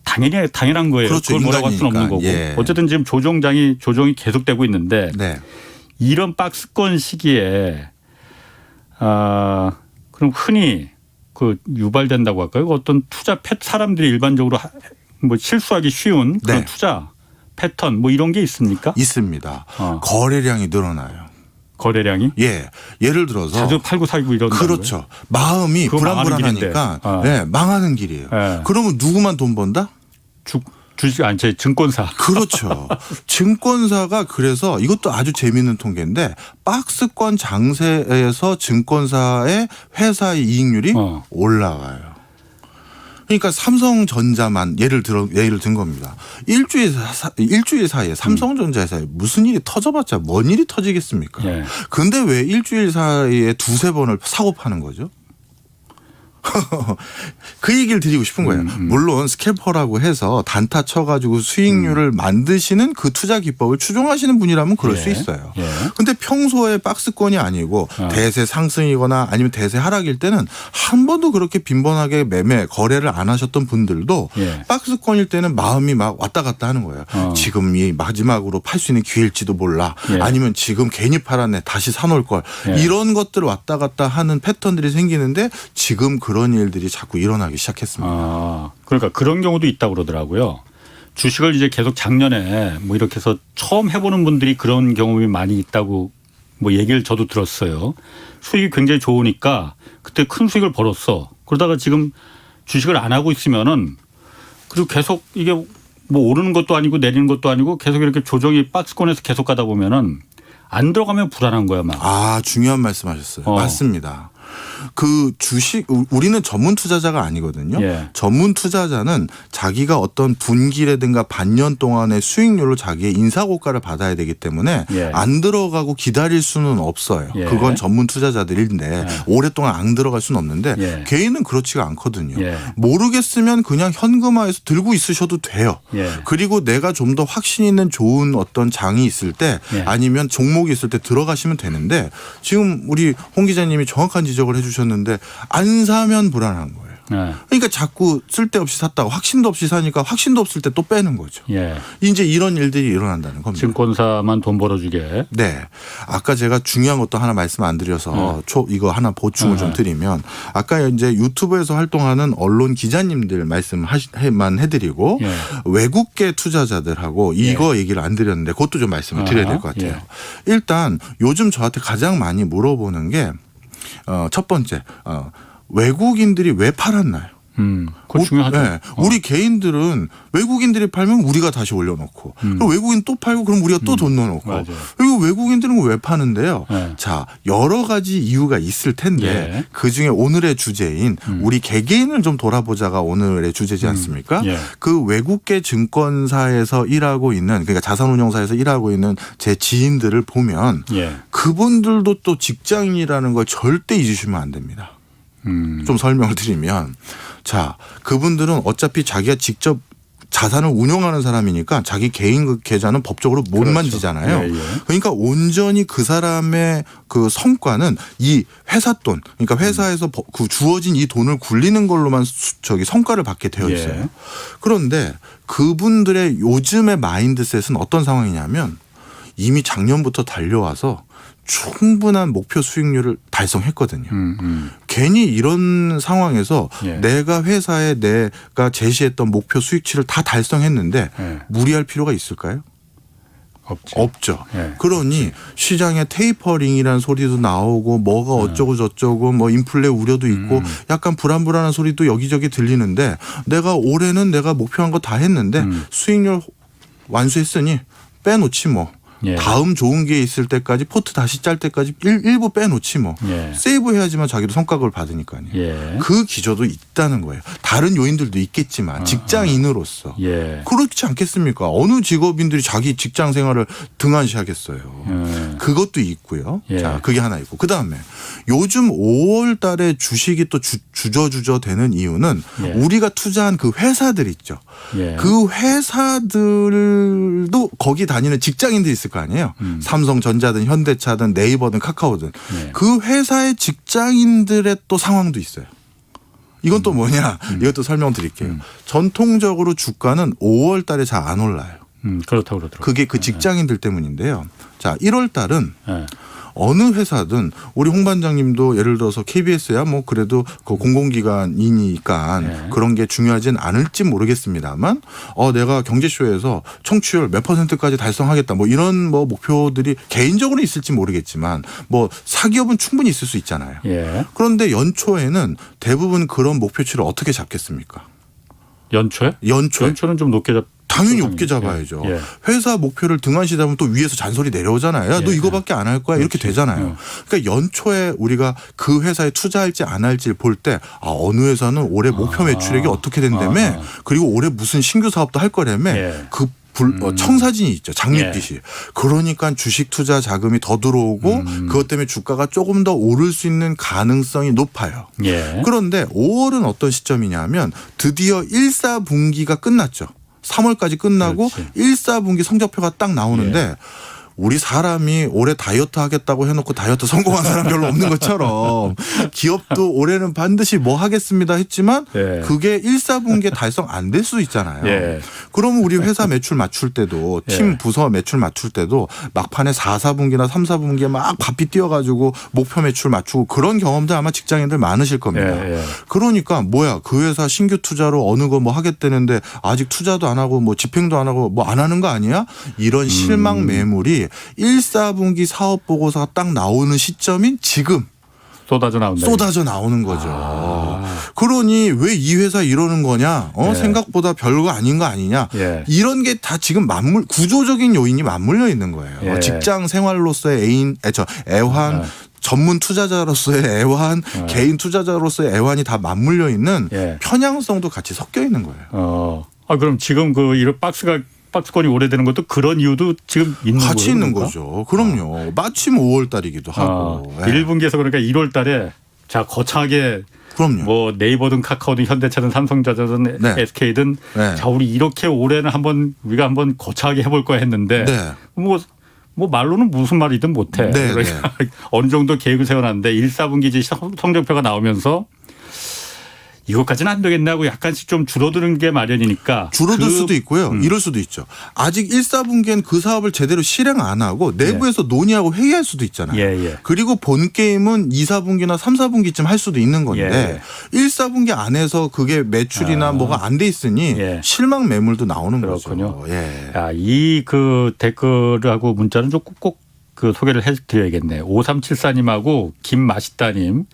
당연한 거예요. 그렇죠. 그걸 뭐라고 할 수는 없는 거고. 예. 어쨌든 지금 조정이 계속되고 있는데 네. 이런 박스권 시기에 그럼 흔히 그 유발된다고 할까요? 어떤 투자 사람들이 일반적으로 뭐 실수하기 쉬운 그런 네. 투자 패턴 뭐 이런 게 있습니까? 있습니다. 거래량이 늘어나요. 거래량이? 예. 예를 들어서 자주 팔고 사고 이런 그렇죠. 마음이 그거 망하는 불안불안하니까 길인데. 네, 망하는 길이에요. 네. 그러면 누구만 돈 번다? 주식 제 증권사. 그렇죠. 증권사가 그래서 이것도 아주 재미있는 통계인데 박스권 장세에서 증권사의 회사의 이익률이 올라가요. 그러니까 삼성전자만 예를 든 겁니다. 일주일 사이에 삼성전자에서 무슨 일이 터져봤자 뭔 일이 터지겠습니까? 예. 근데 왜 일주일 사이에 두세 번을 사고 파는 거죠? 그 얘기를 드리고 싶은 거예요. 물론 스캘퍼라고 해서 단타 쳐가지고 수익률을 만드시는 그 투자 기법을 추종하시는 분이라면 그럴 수 있어요. 근데 평소에 박스권이 아니고 대세 상승이거나 아니면 대세 하락일 때는 한 번도 그렇게 빈번하게 매매 거래를 안 하셨던 분들도 박스권일 때는 마음이 막 왔다 갔다 하는 거예요. 지금이 마지막으로 팔 수 있는 기회일지도 몰라. 아니면 지금 괜히 팔았네 다시 사놓을 걸. 이런 것들 왔다 갔다 하는 패턴들이 생기는데 지금 그런 일들이 자꾸 일어나기 시작했습니다. 그러니까 그런 경우도 있다고 그러더라고요. 주식을 이제 계속 작년에 뭐 이렇게 해서 처음 해보는 분들이 그런 경험이 많이 있다고 뭐 얘기를 저도 들었어요. 수익이 굉장히 좋으니까 그때 큰 수익을 벌었어. 그러다가 지금 주식을 안 하고 있으면은 그리고 계속 이게 뭐 오르는 것도 아니고 내리는 것도 아니고 계속 이렇게 조정이 박스권에서 계속 가다 보면은 안 들어가면 불안한 거야 막. 중요한 말씀하셨어요. 맞습니다. 그 주식 우리는 전문 투자자가 아니거든요. 전문 투자자는 자기가 어떤 분기라든가 반년 동안의 수익률로 자기의 인사고가를 받아야 되기 때문에 안 들어가고 기다릴 수는 없어요. 그건 전문 투자자들인데 오랫동안 안 들어갈 수는 없는데 개인은 그렇지가 않거든요. 모르겠으면 그냥 현금화해서 들고 있으셔도 돼요. 그리고 내가 좀 더 확신 있는 좋은 어떤 장이 있을 때 아니면 종목이 있을 때 들어가시면 되는데 지금 우리 홍 기자님이 정확한 지적을 해주셨는데 안 사면 불안한 거예요. 그러니까 자꾸 쓸데없이 샀다고 확신도 없이 사니까 확신도 없을 때 또 빼는 거죠. 이제 이런 일들이 일어난다는 겁니다. 증권사만 돈 벌어주게. 네. 아까 제가 중요한 것도 하나 말씀 안 드려서 이거 하나 보충을 좀 드리면 아까 이제 유튜브에서 활동하는 언론 기자님들 말씀만 해드리고 외국계 투자자들하고 이거 얘기를 안 드렸는데 그것도 좀 말씀을 드려야 될 것 같아요. 일단 요즘 저한테 가장 많이 물어보는 게 첫 번째 외국인들이 왜 팔았나요? 그거 중요하죠. 우리 개인들은 외국인들이 팔면 우리가 다시 올려놓고 그리고 외국인 또 팔고 그럼 우리가 또 돈 넣어놓고 그리고 외국인들은 왜 파는데요? 자 여러 가지 이유가 있을 텐데 그중에 오늘의 주제인 우리 개개인을 좀 돌아보자가 오늘의 주제지 않습니까? 그 외국계 증권사에서 일하고 있는 그러니까 자산운용사에서 일하고 있는 제 지인들을 보면 그분들도 또 직장인이라는 걸 절대 잊으시면 안 됩니다. 좀 설명을 드리면 자 그분들은 어차피 자기가 직접 자산을 운용하는 사람이니까 자기 개인 계좌는 법적으로 못 만지잖아요. 그러니까 온전히 그 사람의 그 성과는 이 회사 돈 그러니까 회사에서 그 주어진 이 돈을 굴리는 걸로만 성과를 받게 되어 있어요. 그런데 그분들의 요즘의 마인드셋은 어떤 상황이냐면 이미 작년부터 달려와서 충분한 목표 수익률을 달성했거든요. 괜히 이런 상황에서 내가 회사에 내가 제시했던 목표 수익치를 다 달성했는데 무리할 필요가 있을까요? 없죠. 그러니 시장에 테이퍼링이라는 소리도 나오고 뭐가 어쩌고 저쩌고 뭐 인플레 우려도 있고 약간 불안불안한 소리도 여기저기 들리는데 내가 올해는 내가 목표한 거 다 했는데 수익률 완수했으니 빼놓지 뭐. 다음 좋은 게 있을 때까지 포트 다시 짤 때까지 일부 빼놓지 뭐. 세이브 해야지만 자기도 성과급을 받으니까요. 그 기조도 있다는 거예요. 다른 요인들도 있겠지만 직장인으로서. 그렇지 않겠습니까? 어느 직업인들이 자기 직장 생활을 등한시하겠어요. 그것도 있고요. 자, 그게 하나 있고. 그다음에 요즘 5월 달에 주식이 또 주저주저 되는 이유는 우리가 투자한 그 회사들 있죠. 그 회사들도 거기 다니는 직장인들이 있을 거 아니에요. 삼성전자든 현대차든 네이버든 카카오든 그 회사의 직장인들의 또 상황도 있어요. 이건 또 뭐냐? 이것도 설명드릴게요. 전통적으로 주가는 5월 달에 잘 안 올라요. 그렇다고 그러더라고요. 그게 그 직장인들 때문인데요. 자, 1월 달은 어느 회사든 우리 홍 반장님도 예를 들어서 KBS야 뭐 그래도 그 공공기관이니까 그런 게 중요하진 않을지 모르겠습니다만 내가 경제쇼에서 청취율 몇 %까지 달성하겠다 뭐 이런 뭐 목표들이 개인적으로 있을지 모르겠지만 뭐 사기업은 충분히 있을 수 있잖아요. 그런데 연초에는 대부분 그런 목표치를 어떻게 잡겠습니까? 연초에? 연초는 좀 높게 당연히 높게 잡아야죠. 예. 회사 목표를 등한시다 보면 또 위에서 잔소리 내려오잖아요. 야, 너 예. 이거밖에 안 할 거야. 이렇게 그렇지. 되잖아요. 그러니까 연초에 우리가 그 회사에 투자할지 안 할지 볼 때 어느 회사는 올해 목표 매출액이 어떻게 된다며 그리고 올해 무슨 신규 사업도 할 거라며 예. 그 청사진이 있죠. 장밋빛이. 그러니까 주식 투자 자금이 더 들어오고 그것 때문에 주가가 조금 더 오를 수 있는 가능성이 높아요. 예. 그런데 5월은 어떤 시점이냐면 드디어 1사분기가 끝났죠. 3월까지 끝나고 그렇지. 1사분기 성적표가 딱 나오는데 우리 사람이 올해 다이어트 하겠다고 해놓고 다이어트 성공한 사람 별로 없는 것처럼 기업도 올해는 반드시 뭐 하겠습니다 했지만 예. 그게 1사분기에 달성 안 될 수 있잖아요. 예. 그러면 우리 회사 매출 맞출 때도 팀 예. 부서 매출 맞출 때도 막판에 4사분기나 3사분기에 막 바삐 뛰어가지고 목표 매출 맞추고 그런 경험들 아마 직장인들 많으실 겁니다. 예. 예. 그러니까 뭐야 그 회사 신규 투자로 어느 거 뭐 하겠다는데 아직 투자도 안 하고 뭐 집행도 안 하고 뭐 안 하는 거 아니야? 이런 실망 매물이 1사분기 사업 보고서가 딱 나오는 시점인 지금 쏟아져 나온다. 쏟아져 나오는 거죠. 그러니 왜 이 회사 이러는 거냐? 예. 생각보다 별거 아닌 거 아니냐? 예. 이런 게 다 지금 구조적인 요인이 맞물려 있는 거예요. 예. 직장 생활로서의 애환, 전문 투자자로서의 애환, 개인 투자자로서의 애환이 다 맞물려 있는 예. 편향성도 같이 섞여 있는 거예요. 그럼 지금 이런 박스권이 오래되는 것도 그런 이유도 지금 있는 거예요. 같이 있는 거죠. 그럼요. 마침 5월 달이기도 하고. 예. 1분기에서 그러니까 1월 달에 자 거창하게 그럼요. 뭐 네이버든 카카오든 현대차든 삼성전자든 네. SK든 네. 자 우리 이렇게 올해는 우리가 한번 거창하게 해볼 거야 했는데 네. 뭐 말로는 무슨 말이든 못해. 네, 그러니까 어느 정도 계획을 세워놨는데 1, 4분기 성적표가 나오면서 이것까지는 안 되겠나 하고 약간씩 좀 줄어드는 게 마련이니까. 줄어들 수도 있고요. 이럴 수도 있죠. 아직 1, 4분기엔 그 사업을 제대로 실행 안 하고 내부에서 논의하고 회의할 수도 있잖아요. 예. 그리고 본 게임은 2, 4분기나 3, 4분기쯤 할 수도 있는 건데 1, 4분기 안에서 그게 매출이나 뭐가 안 돼 있으니 예. 실망 매물도 나오는 그렇군요. 거죠. 예. 이 댓글하고 문자는 좀 꼭 소개를 해드려야겠네. 5374님하고 김맛있다님,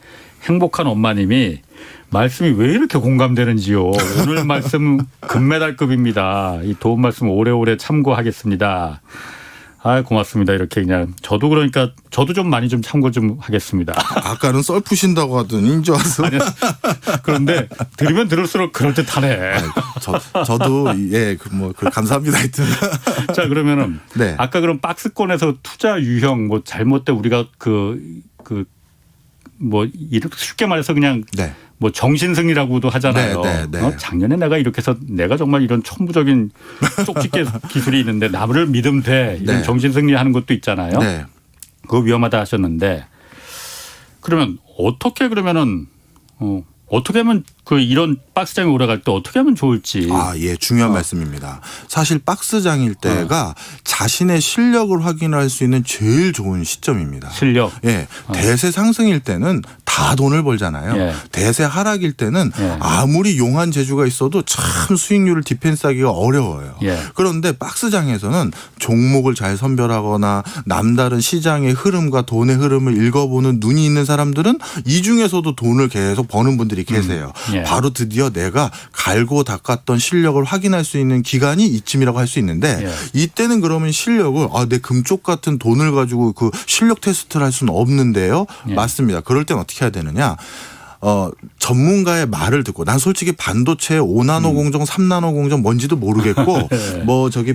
행복한 엄마님이 말씀이 왜 이렇게 공감되는지요. 오늘 말씀 금메달급입니다. 이 도움 말씀 오래오래 참고하겠습니다. 고맙습니다. 이렇게 그냥 그러니까 저도 좀 많이 좀 참고 좀 하겠습니다. 아까는 썰 푸신다고 하더니 인제 와서. 그런데 들으면 들을수록 그럴듯하네. 저도 감사합니다. 하여튼. 자 그러면은 네. 아까 그럼 박스권에서 투자 유형 뭐 잘못된 우리가 쉽게 말해서 그냥 네. 뭐 정신승리라고도 하잖아요. 네. 작년에 내가 이렇게 해서 내가 정말 이런 천부적인 쪽집게 기술이 있는데 나를 믿으면 돼. 이런 네. 정신승리하는 것도 있잖아요. 네. 그거 위험하다 하셨는데 그러면 어떻게 하면 이런 박스장에 오래갈 때 어떻게 하면 좋을지. 중요한 말씀입니다. 사실 박스장일 때가 자신의 실력을 확인할 수 있는 제일 좋은 시점입니다. 실력. 예. 대세 상승일 때는 다 돈을 벌잖아요. 예. 대세 하락일 때는 예. 아무리 용한 재주가 있어도 참 수익률을 디펜스하기가 어려워요. 예. 그런데 박스장에서는 종목을 잘 선별하거나 남다른 시장의 흐름과 돈의 흐름을 읽어보는 눈이 있는 사람들은 이 중에서도 돈을 계속 버는 분들이 계세요. 예. 바로 드디어 내가 갈고 닦았던 실력을 확인할 수 있는 기간이 이쯤이라고 할 수 있는데 예. 이때는 그러면 실력을 내 금쪽 같은 돈을 가지고 그 실력 테스트를 할 수는 없는데요. 예. 맞습니다. 그럴 땐 어떻게 해야 되느냐. 전문가의 말을 듣고 난 솔직히 반도체 5나노 공정, 3나노 공정 뭔지도 모르겠고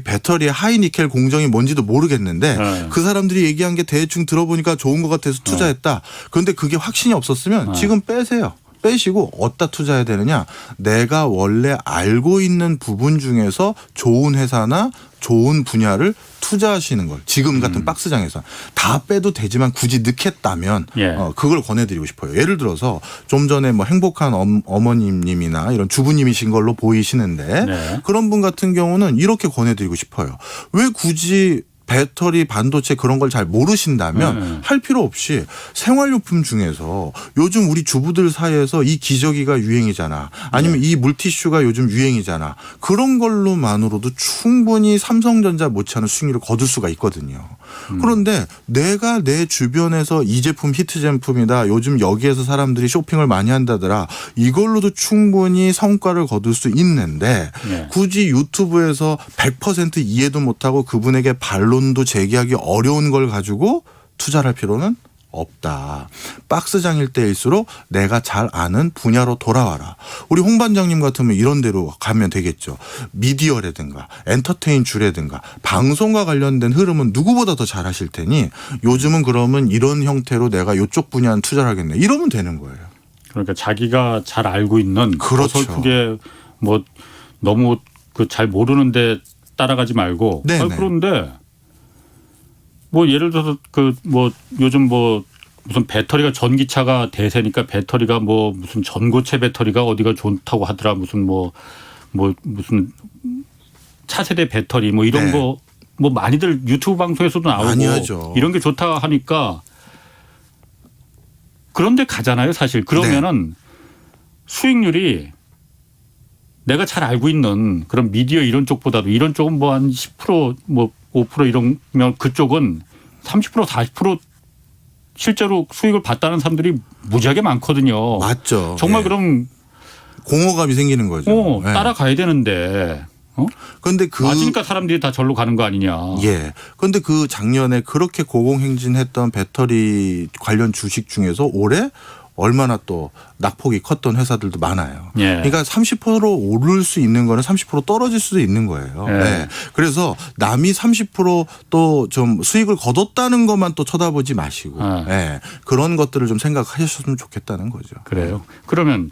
배터리의 하이니켈 공정이 뭔지도 모르겠는데 그 사람들이 얘기한 게 대충 들어보니까 좋은 것 같아서 투자했다. 그런데 그게 확신이 없었으면 지금 빼세요. 빼시고 어디다 투자해야 되느냐. 내가 원래 알고 있는 부분 중에서 좋은 회사나 좋은 분야를 투자하시는 걸 지금 같은 박스장에서 다 빼도 되지만 굳이 넣겠다면 그걸 권해드리고 싶어요. 예를 들어서 좀 전에 행복한 어머님이나 이런 주부님이신 걸로 보이시는데 그런 분 같은 경우는 이렇게 권해드리고 싶어요. 왜 굳이 배터리 반도체 그런 걸 잘 모르신다면 할 필요 없이 생활용품 중에서 요즘 우리 주부들 사이에서 이 기저귀가 유행이잖아. 아니면 이 물티슈가 요즘 유행이잖아. 그런 걸로만으로도 충분히 삼성전자 못지않은 수익률을 거둘 수가 있거든요. 그런데 내가 내 주변에서 이 제품 히트 제품이다. 요즘 여기에서 사람들이 쇼핑을 많이 한다더라. 이걸로도 충분히 성과를 거둘 수 있는데 굳이 유튜브에서 100% 이해도 못하고 그분에게 반론도 제기하기 어려운 걸 가지고 투자를 할 필요는 없다. 박스장일 때일수록 내가 잘 아는 분야로 돌아와라. 우리 홍 반장님 같으면 이런 데로 가면 되겠죠. 미디어라든가 엔터테인 주라든가 방송과 관련된 흐름은 누구보다 더 잘 하실 테니 요즘은 그러면 이런 형태로 내가 이쪽 분야는 투자를 하겠네. 이러면 되는 거예요. 그러니까 자기가 잘 알고 있는 그렇죠. 어설프게 뭐 너무 그 잘 모르는데 따라가지 말고. 그런데 뭐 예를 들어서 그 뭐 요즘 뭐 무슨 배터리가 전기차가 대세니까 배터리가 뭐 무슨 전고체 배터리가 어디가 좋다고 하더라. 무슨 뭐 무슨 차세대 배터리 뭐 이런 거 뭐 많이들 유튜브 방송에서도 나오고 많이 하죠. 이런 게 좋다 하니까 그런데 가잖아요, 사실. 그러면은 수익률이 내가 잘 알고 있는 그런 미디어 이런 쪽보다도 이런 쪽은 뭐 한 10% 뭐 5% 이러면 그쪽은 30% 40% 실제로 수익을 봤다는 사람들이 무지하게 많거든요. 맞죠. 정말 그럼 공허감이 생기는 거죠. 따라가야 되는데. 그런데 맞으니까 사람들이 다 절로 가는 거 아니냐. 예. 그런데 그 작년에 그렇게 고공행진했던 배터리 관련 주식 중에서 올해 얼마나 또 낙폭이 컸던 회사들도 많아요. 그러니까 30% 오를 수 있는 거는 30% 떨어질 수도 있는 거예요. 그래서 남이 30% 좀 수익을 거뒀다는 것만 또 쳐다보지 마시고 그런 것들을 좀 생각하셨으면 좋겠다는 거죠. 그래요. 그러면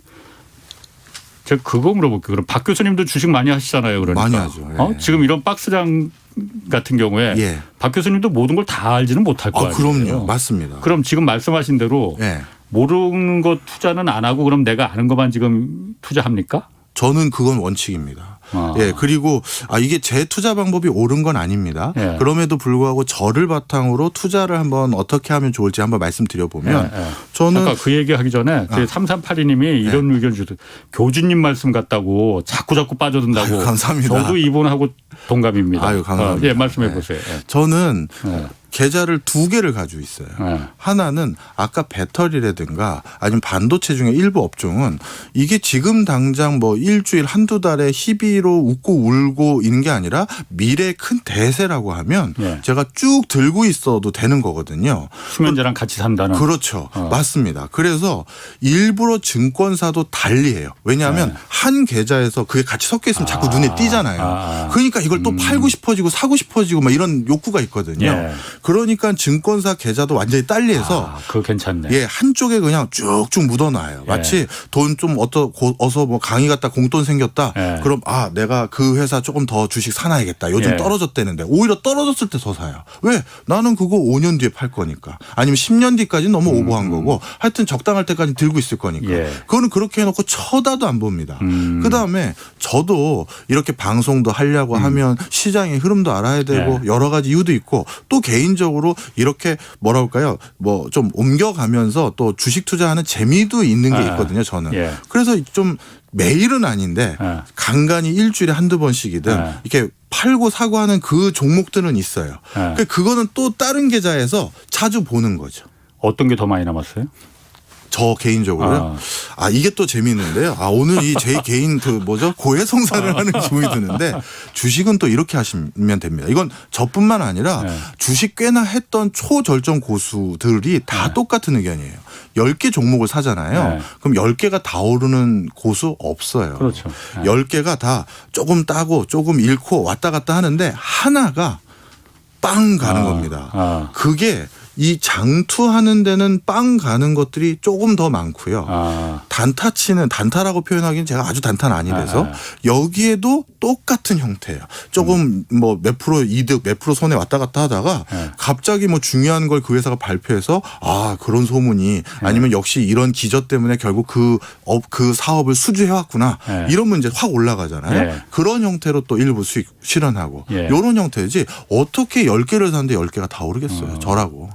제가 그거 물어볼게요. 그럼 박 교수님도 주식 많이 하시잖아요. 그러니까. 많이 하죠. 지금 이런 박스장 같은 경우에 박 교수님도 모든 걸 다 알지는 못할 거 아니에요. 그럼요. 맞습니다. 그럼 지금 말씀하신 대로 모르는 거 투자는 안 하고 그럼 내가 아는 것만 지금 투자합니까? 저는 그건 원칙입니다. 그리고 이게 제 투자 방법이 옳은 건 아닙니다. 그럼에도 불구하고 저를 바탕으로 투자를 한번 어떻게 하면 좋을지 한번 말씀드려보면 저는 아까 그 얘기하기 전에 3382님이 이런 의견 주셨어요. 교주님 말씀 같다고 자꾸 빠져든다고. 감사합니다. 저도 이분하고 동감입니다. 감사합니다. 말씀해 보세요. 저는 계좌를 2개를 가지고 있어요. 하나는 아까 배터리라든가 아니면 반도체 중에 일부 업종은 이게 지금 당장 뭐 일주일 한두 달에 희비로 웃고 울고 있는 게 아니라 미래의 큰 대세라고 하면 제가 쭉 들고 있어도 되는 거거든요. 수면제랑 같이 산다는. 그렇죠. 맞습니다. 그래서 일부러 증권사도 달리해요. 왜냐하면 한 계좌에서 그게 같이 섞여 있으면 자꾸 눈에 띄잖아요. 그러니까 이걸 또 팔고 싶어지고 사고 싶어지고 막 이런 욕구가 있거든요. 그러니까 증권사 계좌도 완전히 딸리해서 그거 괜찮네. 한쪽에 그냥 쭉쭉 묻어놔요. 마치 돈 좀 어서 뭐 강의 갔다 공돈 생겼다. 그럼 내가 그 회사 조금 더 주식 사놔야겠다. 요즘 떨어졌다는데 오히려 떨어졌을 때 더 사요. 왜? 나는 그거 5년 뒤에 팔 거니까. 아니면 10년 뒤까지 너무 오버한 거고 하여튼 적당할 때까지 들고 있을 거니까. 그거는 그렇게 해놓고 쳐다도 안 봅니다. 그다음에 저도 이렇게 방송도 하려고 하면 시장의 흐름도 알아야 되고 여러 가지 이유도 있고 또 개인적으로 이렇게 뭐라 할까요? 뭐 좀 옮겨가면서 또 주식 투자하는 재미도 있는 게 있거든요. 저는. 그래서 좀 매일은 아닌데 간간히 일주일에 한두 번씩이든 이렇게 팔고 사고 하는 그 종목들은 있어요. 그거는 또 다른 계좌에서 자주 보는 거죠. 어떤 게 더 많이 남았어요? 저 개인적으로요. 이게 또 재미있는데요. 오늘 이 제 개인 고해성사를 하는 기분이 드는데 주식은 또 이렇게 하시면 됩니다. 이건 저뿐만 아니라 주식 꽤나 했던 초절정 고수들이 다 똑같은 의견이에요. 10개 종목을 사잖아요. 그럼 10개가 다 오르는 고수 없어요. 그렇죠. 10개가 다 조금 따고 조금 잃고 왔다 갔다 하는데 하나가 빵 가는 겁니다. 그게 이 장투하는 데는 빵 가는 것들이 조금 더 많고요. 단타라고 표현하기는 제가 아주 단타는 아니라서 여기에도 똑같은 형태예요. 조금 뭐 몇 프로 이득, 몇 프로 손해 왔다 갔다 하다가 갑자기 뭐 중요한 걸 그 회사가 발표해서 그런 소문이 아니면 역시 이런 기저 때문에 결국 그 사업을 수주해왔구나. 이런 문제 확 올라가잖아요. 그런 형태로 또 일부 수익 실현하고 이런 형태지 어떻게 10개를 샀는데 10개가 다 오르겠어요. 저라고.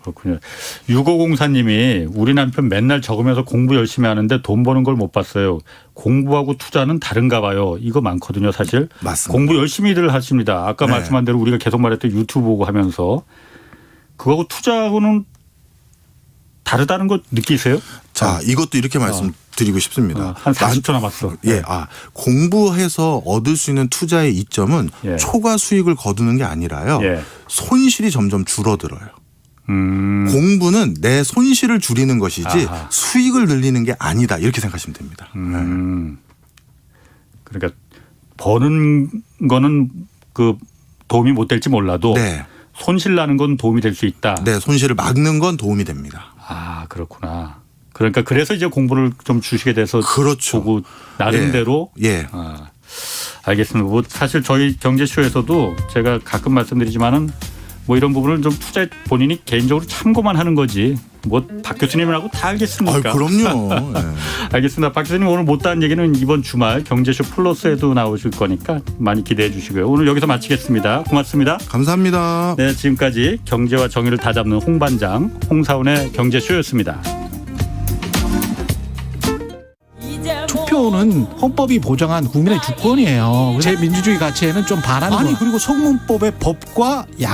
그렇군요. 6504님이 우리 남편 맨날 적으면서 공부 열심히 하는데 돈 버는 걸 못 봤어요. 공부하고 투자는 다른가 봐요. 이거 많거든요, 사실. 맞습니다. 공부 열심히들 하십니다. 아까 말씀한 대로 우리가 계속 말했던 유튜브 보고 하면서 그거하고 투자하고는 다르다는 거 느끼세요? 자, 이것도 이렇게 말씀드리고 싶습니다. 한 40초 남았어. 공부해서 얻을 수 있는 투자의 이점은 초과 수익을 거두는 게 아니라요. 손실이 점점 줄어들어요. 공부는 내 손실을 줄이는 것이지 수익을 늘리는 게 아니다. 이렇게 생각하시면 됩니다. 그러니까 버는 거는 그 도움이 못 될지 몰라도 손실 나는 건 도움이 될 수 있다. 네, 손실을 막는 건 도움이 됩니다. 그렇구나. 그러니까 그래서 이제 공부를 좀 주시게 돼서 그렇죠. 보고 나름대로 알겠습니다. 뭐 사실 저희 경제쇼에서도 제가 가끔 말씀드리지만은 뭐 이런 부분을 좀 투자 본인이 개인적으로 참고만 하는 거지. 뭐 박 교수님하고 다 알겠습니까? 그럼요. 알겠습니다. 박 교수님 오늘 못다한 얘기는 이번 주말 경제쇼 플러스에도 나오실 거니까 많이 기대해 주시고요. 오늘 여기서 마치겠습니다. 고맙습니다. 감사합니다. 네, 지금까지 경제와 정의를 다잡는 홍반장 홍사훈의 경제쇼였습니다. 투표는 헌법이 보장한 국민의 주권이에요. 제 민주주의 가치에는 좀 반하는 아니 그리고 성문법의 법과 양